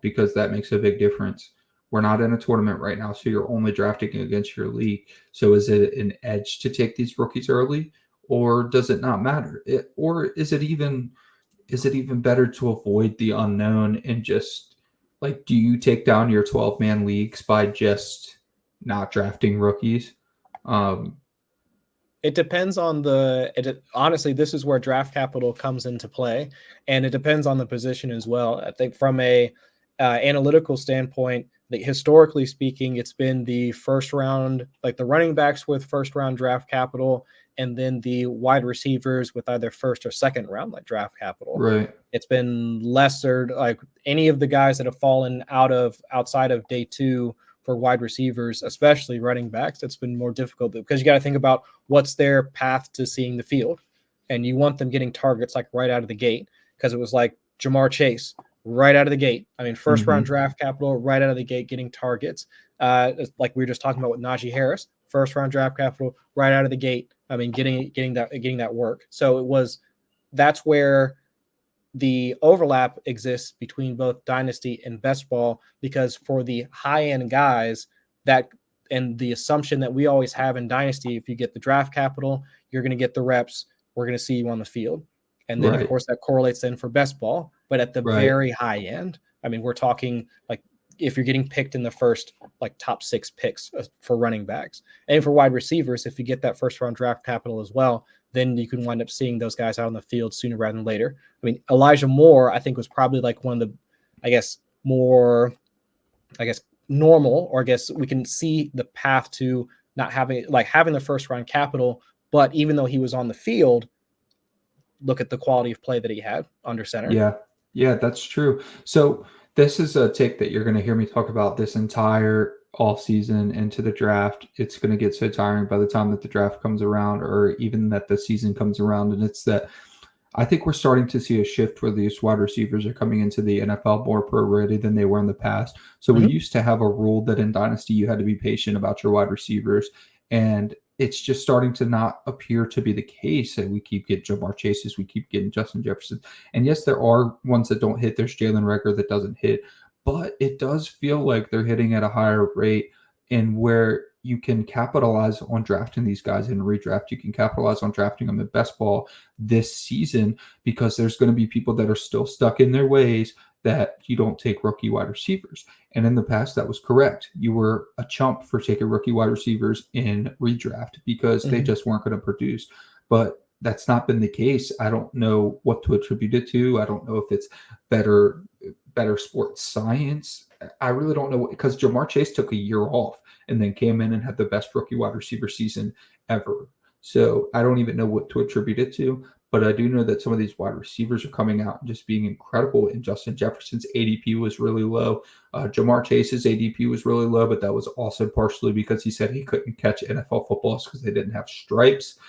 because that makes a big difference. We're not in a tournament right now, so you're only drafting against your league. So is it an edge to take these rookies early, or does it not matter? Or is it even better to avoid the unknown and just like, do you take down your 12-man leagues by just not drafting rookies? It depends on honestly, this is where draft capital comes into play, and it depends on the position as well. I think from a analytical standpoint, historically speaking, it's been the 1st round, like the running backs with 1st round draft capital, and then the wide receivers with either 1st or 2nd round like draft capital. Right. It's been lesser, like any of the guys that have fallen outside of day 2 for wide receivers, especially running backs. It's been more difficult because you got to think about what's their path to seeing the field, and you want them getting targets like right out of the gate, because it was like Jamar Chase right out of the gate. 1st round draft capital right out of the gate, getting targets. Like we were just talking about with Najee Harris, 1st round draft capital right out of the gate. Getting that work. So that's where the overlap exists between both Dynasty and Bestball, because for the high-end guys, and the assumption that we always have in Dynasty, if you get the draft capital, you're going to get the reps, we're going to see you on the field. And then, of course, that correlates then for Bestball. But at the very high end, we're talking like if you're getting picked in the first like top 6 picks for running backs. And for wide receivers, if you get that 1st round draft capital as well, then you can wind up seeing those guys out on the field sooner rather than later. Elijah Moore, I think, was probably like one of the, more normal, or I guess we can see the path to not having the 1st round capital. But even though he was on the field, look at the quality of play that he had under center. Yeah, that's true. So this is a take that you're going to hear me talk about this entire offseason into the draft. It's going to get so tiring by the time that the draft comes around, or even that the season comes around. And it's that I think we're starting to see a shift where these wide receivers are coming into the NFL more pro-ready than they were in the past. So we used to have a rule that in Dynasty you had to be patient about your wide receivers, and it's just starting to not appear to be the case. And we keep getting Jamar Chases, we keep getting Justin Jefferson. And yes, there are ones that don't hit. There's Jalen Reagor that doesn't hit, but it does feel like they're hitting at a higher rate, and where you can capitalize on drafting these guys in redraft. You can capitalize on drafting them at best ball this season, because there's going to be people that are still stuck in their ways that you don't take rookie wide receivers. And in the past, that was correct. You were a chump for taking rookie wide receivers in redraft because they just weren't going to produce. But that's not been the case. I don't know what to attribute it to. I don't know if it's better sports science. I really don't know, because Jamar Chase took a year off and then came in and had the best rookie wide receiver season ever. So I don't even know what to attribute it to. But I do know that some of these wide receivers are coming out and just being incredible. And Justin Jefferson's ADP was really low. Jamar Chase's ADP was really low, but that was also partially because he said he couldn't catch NFL footballs because they didn't have stripes.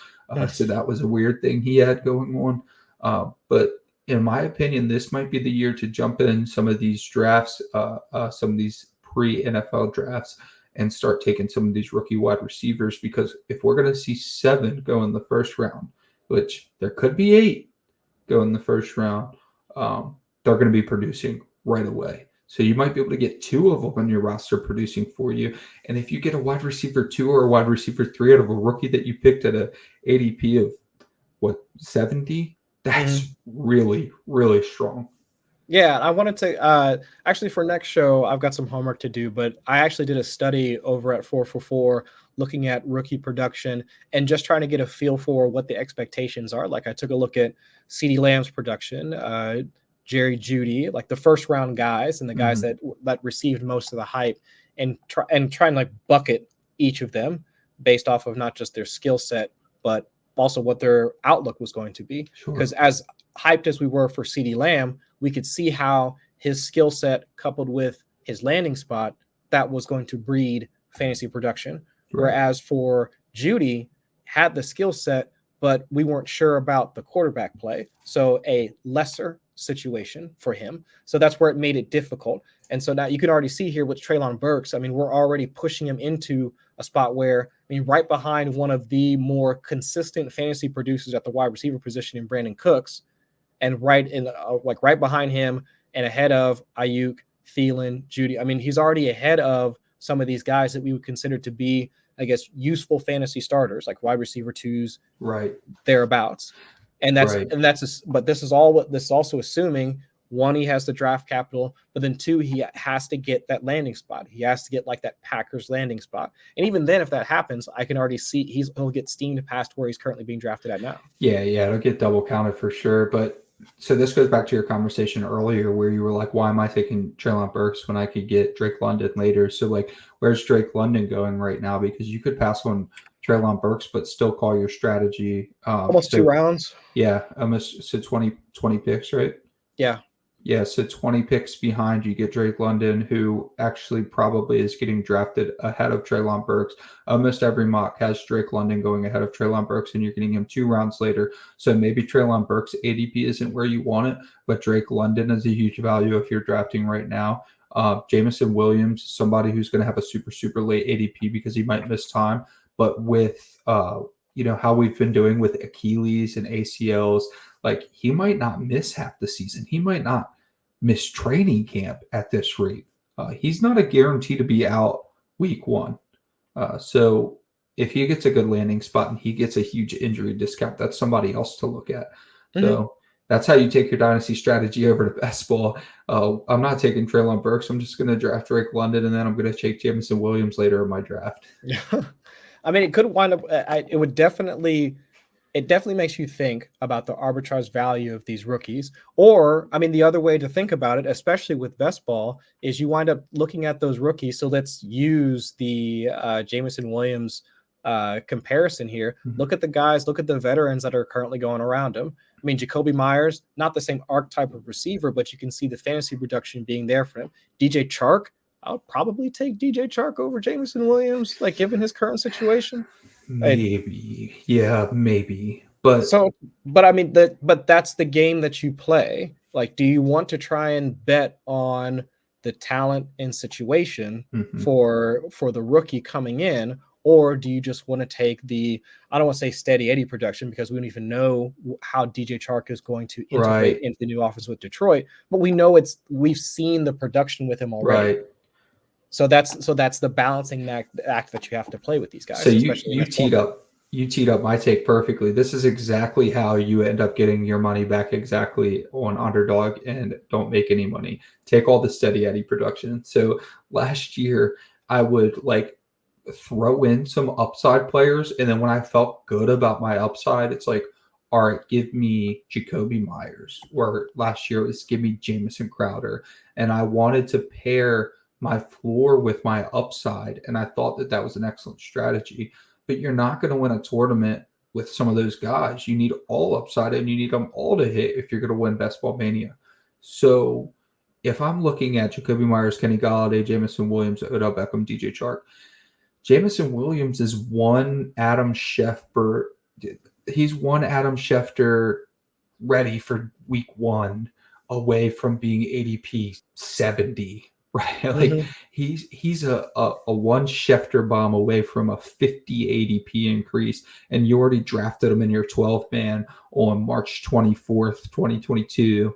So that was a weird thing he had going on. But in my opinion, this might be the year to jump in some of these drafts, some of these pre-NFL drafts, and start taking some of these rookie wide receivers. Because if we're going to see 7 go in the 1st round, which there could be 8 go in the 1st round, they're going to be producing right away. So you might be able to get 2 of them on your roster producing for you. And if you get a wide receiver 2 or a wide receiver 3 out of a rookie that you picked at a ADP of 70, that's really, really strong. Yeah, I wanted to actually for next show, I've got some homework to do, but I actually did a study over at 444 looking at rookie production and just trying to get a feel for what the expectations are. Like I took a look at CeeDee Lamb's production, Jerry Jeudy, like the first round guys and the guys that received most of the hype, and try and like bucket each of them based off of not just their skill set, but also what their outlook was going to be. Because as hyped as we were for CeeDee Lamb, we could see how his skill set coupled with his landing spot, that was going to breed fantasy production. Right. Whereas for Jeudy, had the skill set, but we weren't sure about the quarterback play. So a lesser situation for him. So that's where it made it difficult. And so now you can already see here with Treylon Burks, I mean, we're already pushing him into a spot where, I mean, right behind one of the more consistent fantasy producers at the wide receiver position in Brandon Cooks, and right behind him and ahead of Ayuk, Thielen, Jeudy. I mean, he's already ahead of some of these guys that we would consider to be, I guess, useful fantasy starters, like wide receiver 2s, right, thereabouts. And but this is also assuming, one, he has the draft capital, but then 2, he has to get that landing spot. He has to get like that Packers landing spot. And even then, if that happens, I can already see he'll get steamed past where he's currently being drafted at now. Yeah, it'll get double counted for sure. But so this goes back to your conversation earlier where you were like, why am I taking Treylon Burks when I could get Drake London later? So like, where's Drake London going right now? Because you could pass on Treylon Burks, but still call your strategy. Almost 2 rounds. Yeah, almost. So 20 picks, right? Yeah. Yeah, so 20 picks behind, you get Drake London, who actually probably is getting drafted ahead of Treylon Burks. Almost every mock has Drake London going ahead of Treylon Burks, and you're getting him 2 rounds later. So maybe Treylon Burks' ADP isn't where you want it, but Drake London is a huge value if you're drafting right now. Jameson Williams, somebody who's going to have a super, super late ADP because he might miss time. But with, how we've been doing with Achilles and ACLs, like he might not miss half the season. He might not miss training camp at this rate. He's not a guarantee to be out week 1. So if he gets a good landing spot and he gets a huge injury discount, that's somebody else to look at. So that's how you take your dynasty strategy over to Bestball. I'm not taking Treylon Burks. I'm just going to draft Drake London, and then I'm going to take Jameson Williams later in my draft. I mean, it could wind up. It definitely makes you think about the arbitrage value of these rookies. Or, I mean, the other way to think about it, especially with Bestball, is you wind up looking at those rookies. So let's use the Jameson Williams comparison here. Look at the guys, look at the veterans that are currently going around him. I mean, Jacoby Myers, not the same archetype of receiver, but you can see the fantasy production being there for him. DJ Chark, I would probably take DJ Chark over Jameson Williams, like given his current situation. Maybe. But I mean, but that's the game that you play. Like, do you want to try and bet on the talent and situation for the rookie coming in, or do you just want to take I don't want to say steady Eddie production because we don't even know how DJ Chark is going to integrate into the new offense with Detroit, but we know we've seen the production with him already. Right. So that's the balancing act that you have to play with these guys. So you teed up my take perfectly. This is exactly how you end up getting your money back exactly on Underdog and don't make any money. Take all the steady Eddie production. So last year I would like throw in some upside players, and then when I felt good about my upside, it's like, all right, give me Jacoby Myers. Or last year it was give me Jamison Crowder, and I wanted to pair my floor with my upside, and I thought that was an excellent strategy. But you're not going to win a tournament with some of those guys. You need all upside, and you need them all to hit if you're going to win Best Ball Mania. So if I'm looking at Jacoby Myers, Kenny Golladay, Jameson Williams, Odell Beckham, DJ Chark, Jameson Williams is one Adam Schefter. He's one Adam Schefter ready for week 1 away from being ADP 70. Right, like he's a one Schefter bomb away from a 50 ADP increase, and you already drafted him in your 12th man on March 24th, 2022.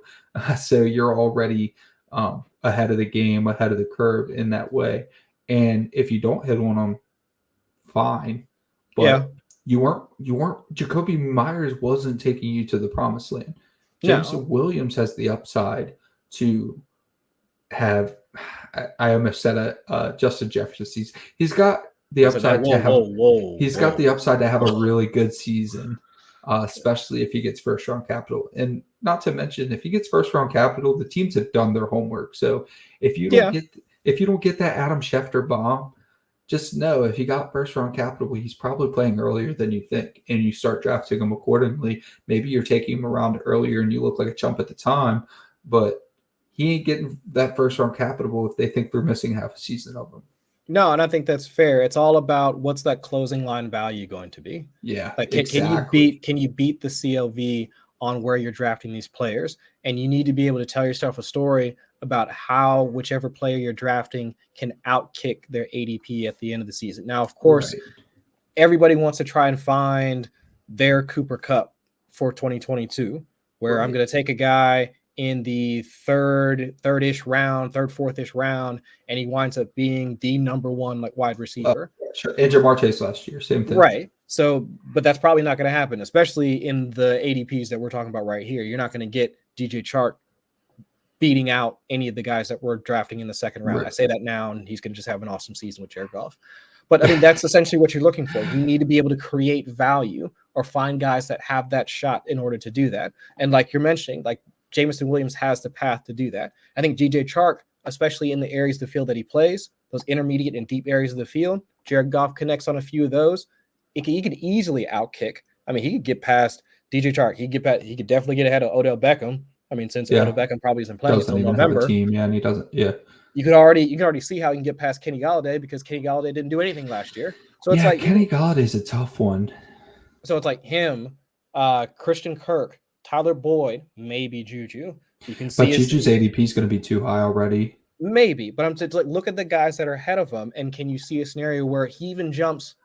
So you're already ahead of the game, ahead of the curve in that way. And if you don't hit on them, fine. But you weren't Jacoby Myers wasn't taking you to the promised land. Jameson Williams has the upside to have, I almost said Justin Jefferson. He's got the upside to have. He's got the upside to have a really good season, especially if he gets first round capital. And not to mention, if he gets first round capital, the teams have done their homework. So if you don't get that Adam Schefter bomb, just know if he got first round capital, he's probably playing earlier than you think, and you start drafting him accordingly. Maybe you're taking him around earlier and you look like a chump at the time, but he ain't getting that first round capital if they think they're missing half a season of him. No, and I think that's fair. It's all about what's that closing line value going to be. Yeah, like exactly. can you beat the CLV on where you're drafting these players? And you need to be able to tell yourself a story about how whichever player you're drafting can outkick their ADP at the end of the season. Now, of course, everybody wants to try and find their Cooper Kupp for 2022, where I'm going to take a guy in the third-ish round, fourth-ish round, and he winds up being the number one like wide receiver. Sure. And Jamar Chase last year, same thing. Right. So, but that's probably not going to happen, especially in the ADPs that we're talking about right here. You're not going to get DJ Chark beating out any of the guys that we're drafting in the second round. Right. I say that now, and he's going to just have an awesome season with Jared Goff. But I mean, that's essentially what you're looking for. You need to be able to create value or find guys that have that shot in order to do that. And like you're mentioning, like Jameson Williams has the path to do that. I think DJ Chark, especially in the areas of the field that he plays, those intermediate and deep areas of the field, Jared Goff connects on a few of those. He could easily outkick. I mean, he could get past DJ Chark. He could definitely get ahead of Odell Beckham. I mean, since Odell Beckham probably isn't playing until November. And he doesn't. Yeah. You can already see how he can get past Kenny Golladay because Kenny Golladay didn't do anything last year. So it's like Kenny Galladay's a tough one. So it's like him, Christian Kirk, Tyler Boyd, maybe Juju. You can see, but Juju's ADP is going to be too high already. Maybe, but I'm saying like look at the guys that are ahead of him, and can you see a scenario where he even jumps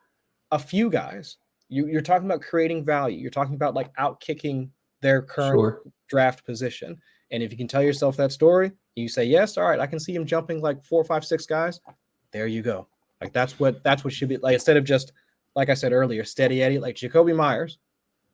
a few guys? You're talking about creating value. You're talking about like outkicking their current draft position. And if you can tell yourself that story, you say, yes, all right, I can see him jumping like 4, 5, 6 guys. There you go. Like that's what should be like, instead of just, like I said earlier, steady Eddie, like Jacoby Myers.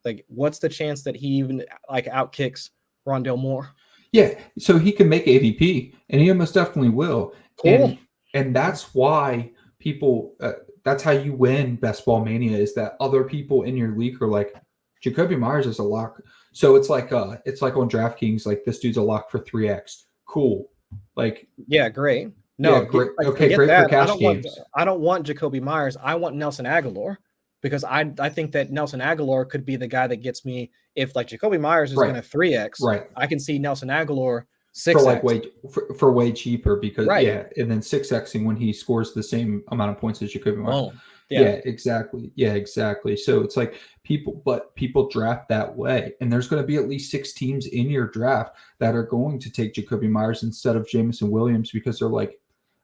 Like, what's the chance that he even like outkicks Rondale Moore? Yeah, so he can make ADP, and he almost definitely will. Cool. And that's why people that's how you win Best Ball Mania, is that other people in your league are like, Jacoby Myers is a lock. So it's like on DraftKings, like this dude's a lock for 3x. Cool. Like, yeah, great. No, yeah, great. Like, okay, great for cash games. I don't want Jacoby Myers. I want Nelson Aguilar, because I think that Nelson Aguilar could be the guy that gets me. If like Jacoby Myers is going to 3x, I can see Nelson Aguilar 6x for way cheaper, because and then 6xing when he scores the same amount of points as Jacoby Myers. Yeah, exactly. Yeah, exactly. So it's like people draft that way, and there's going to be at least 6 teams in your draft that are going to take Jacoby Myers instead of Jameson Williams, because they're like,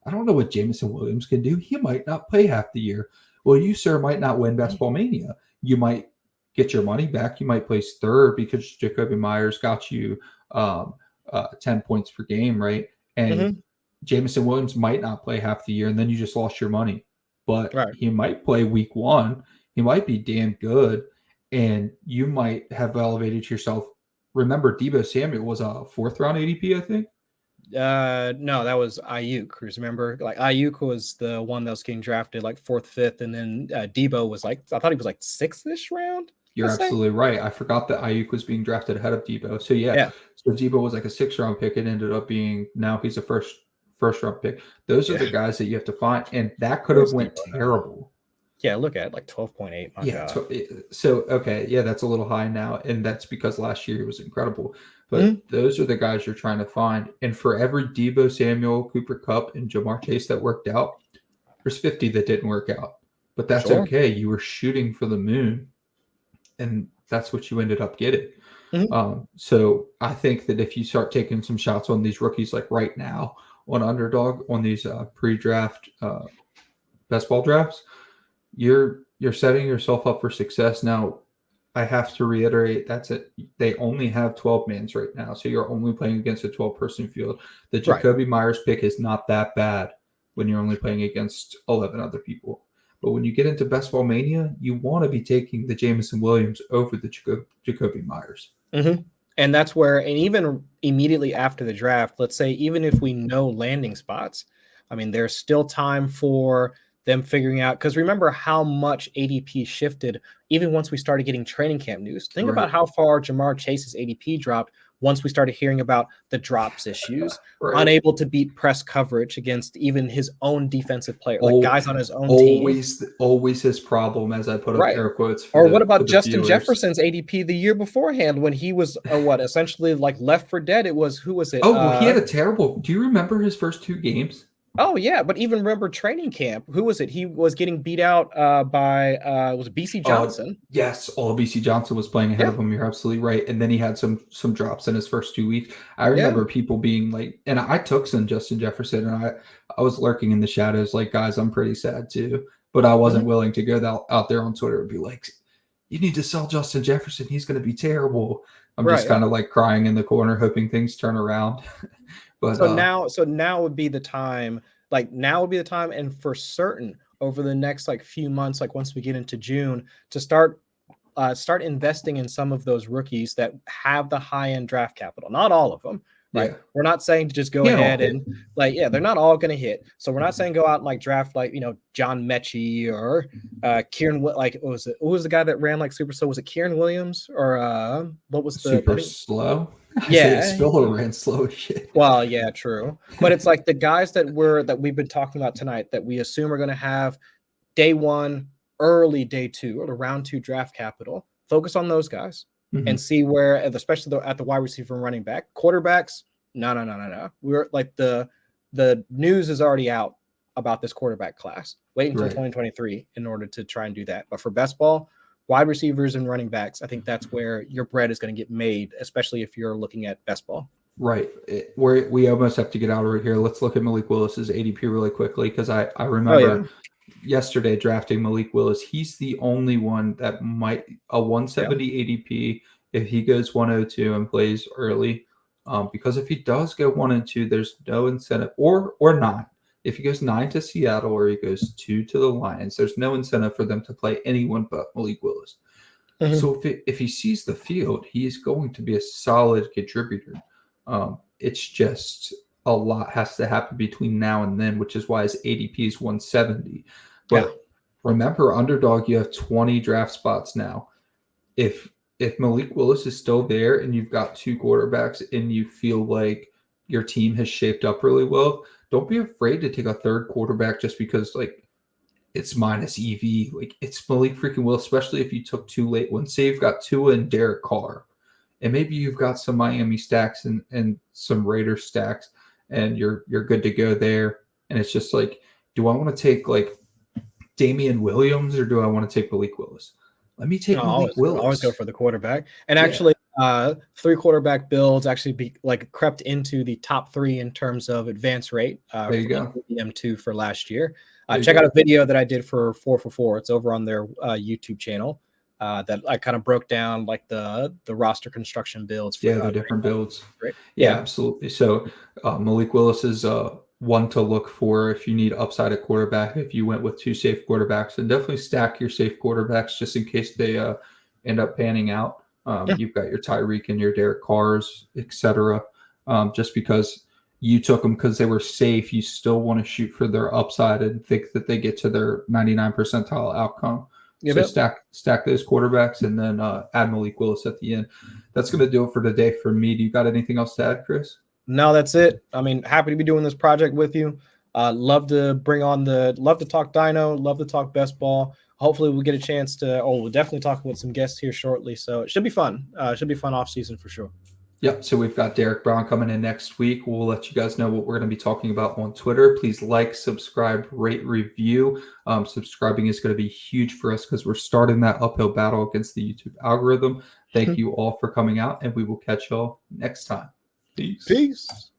I don't know what Jameson Williams can do. He might not play half the year. Well, you, sir, might not win Best Ball Mania. You might get your money back. You might place third because Jacoby Myers got you 10 points per game, right? And Jameson Williams might not play half the year, and then you just lost your money. But he might play week 1. He might be damn good, and you might have elevated yourself. Remember, Deebo Samuel was a 4th-round ADP, I think. No, that was Ayuk. Remember, like Ayuk was the one that was getting drafted like 4th, 5th, and then Deebo was like, I thought he was like 6th-ish round. You're absolutely right. I forgot that Ayuk was being drafted ahead of Deebo. So so Deebo was like a 6th-round pick. It ended up being, now he's a first-round pick. Those are the guys that you have to find, and that could have went terrible. Yeah, look at it, like 12.8. My God. So okay, that's a little high now, and that's because last year he was incredible. But those are the guys you're trying to find. And for every Deebo Samuel, Cooper Kupp, and Jamar Chase that worked out, there's 50 that didn't work out. But that's okay. You were shooting for the moon, and that's what you ended up getting. So I think that if you start taking some shots on these rookies, like right now on Underdog, on these pre-draft best ball drafts, you're setting yourself up for success. Now, I have to reiterate, that's it. They only have 12 mans right now, so you're only playing against a 12-person field. The Jacoby Myers pick is not that bad when you're only playing against 11 other people. But when you get into Best Ball Mania, you want to be taking the Jameson Williams over the Jacoby Myers. Mm-hmm. And that's where, and even immediately after the draft, let's say, even if we know landing spots, I mean, there's still time for them figuring out, because remember how much ADP shifted even once we started getting training camp news. Think about how far Jamar Chase's ADP dropped once we started hearing about the drops issues, unable to beat press coverage against even his own defensive player, like guys on his own team. Always his problem, as I put up air quotes. Or what about Justin Jefferson's ADP the year beforehand when he was essentially like left for dead? It was, who was it? Oh, he had a terrible. Do you remember his first 2 games? Oh yeah, but even remember training camp. Who was it? He was getting beat out by was it BC Johnson? Yes, BC Johnson was playing ahead of him. You're absolutely right. And then he had some drops in his first 2 weeks. I remember people being like, and I took some Justin Jefferson, and I was lurking in the shadows, like, guys, I'm pretty sad too. But I wasn't willing to go out there on Twitter and be like, you need to sell Justin Jefferson. He's going to be terrible. I'm just kind of like crying in the corner, hoping things turn around. But now would be the time. Like, now would be the time, and for certain over the next like few months, like once we get into June, to start investing in some of those rookies that have the high-end draft capital. Not all of them, right? We're not saying to just go ahead and they're not all going to hit. So we're not saying go out and like draft like, John Mechie or Kieran, like what was the guy that ran like super slow? Was it Kieran Williams or what was the super slow? Spiller ran slow as shit. Well, yeah, true. But it's like the guys that we've been talking about tonight that we assume are going to have day 1, early day 2, or the round 2 draft capital. Focus on those guys and see where, especially at the wide receiver and running back. Quarterbacks, no. We're like the news is already out about this quarterback class. Wait until 2023 in order to try and do that. But for best ball, wide receivers and running backs, I think that's where your bread is going to get made, especially if you're looking at best ball. Right. We almost have to get out of here. Let's look at Malik Willis's ADP really quickly, because I remember yesterday drafting Malik Willis. He's the only one that might a 170 ADP if he goes 102 and plays early. Because if he does go 1 and 2, there's no incentive, or not. If he goes 9 to Seattle or he goes 2 to the Lions, there's no incentive for them to play anyone but Malik Willis. So if he sees the field, he is going to be a solid contributor. It's just a lot has to happen between now and then, which is why his ADP is 170. But remember, Underdog, you have 20 draft spots now. If Malik Willis is still there and you've got 2 quarterbacks and you feel like your team has shaped up really well, don't be afraid to take a 3rd quarterback just because like it's minus EV. Like, it's Malik freaking Willis, especially if you took 2 late ones. Say you've got Tua and Derek Carr, and maybe you've got some Miami stacks and some Raiders stacks, and you're good to go there. And it's just like, do I want to take like Damian Williams or do I want to take Malik Willis? Let me take Malik Willis. Always go for the quarterback. And actually, 3 quarterback builds actually crept into the top 3 in terms of advance rate. There you go. M2 for last year. Check out a video that I did for 4 for 4. It's over on their YouTube channel. That I kind of broke down like the roster construction builds. For, the different builds. Right? Yeah, absolutely. So Malik Willis is one to look for if you need upside at quarterback. If you went with 2 safe quarterbacks, and definitely stack your safe quarterbacks just in case they end up panning out. You've got your Tyreek and your Derek Carrs, etc. Just because you took them because they were safe, you still want to shoot for their upside and think that they get to their 99 percentile outcome. So stack those quarterbacks and then add Malik Willis at the end. That's going to do it for today for me. Do you got anything else to add, Chris? No, that's it. I mean, happy to be doing this project with you. Love to talk Dino, love to talk best ball. Hopefully we'll get a chance to, we'll definitely talk with some guests here shortly. So it should be fun. Should be fun off season for sure. Yep. So we've got Derek Brown coming in next week. We'll let you guys know what we're going to be talking about on Twitter. Please like, subscribe, rate, review. Subscribing is going to be huge for us because we're starting that uphill battle against the YouTube algorithm. Thank you all for coming out, and we will catch y'all next time. Peace.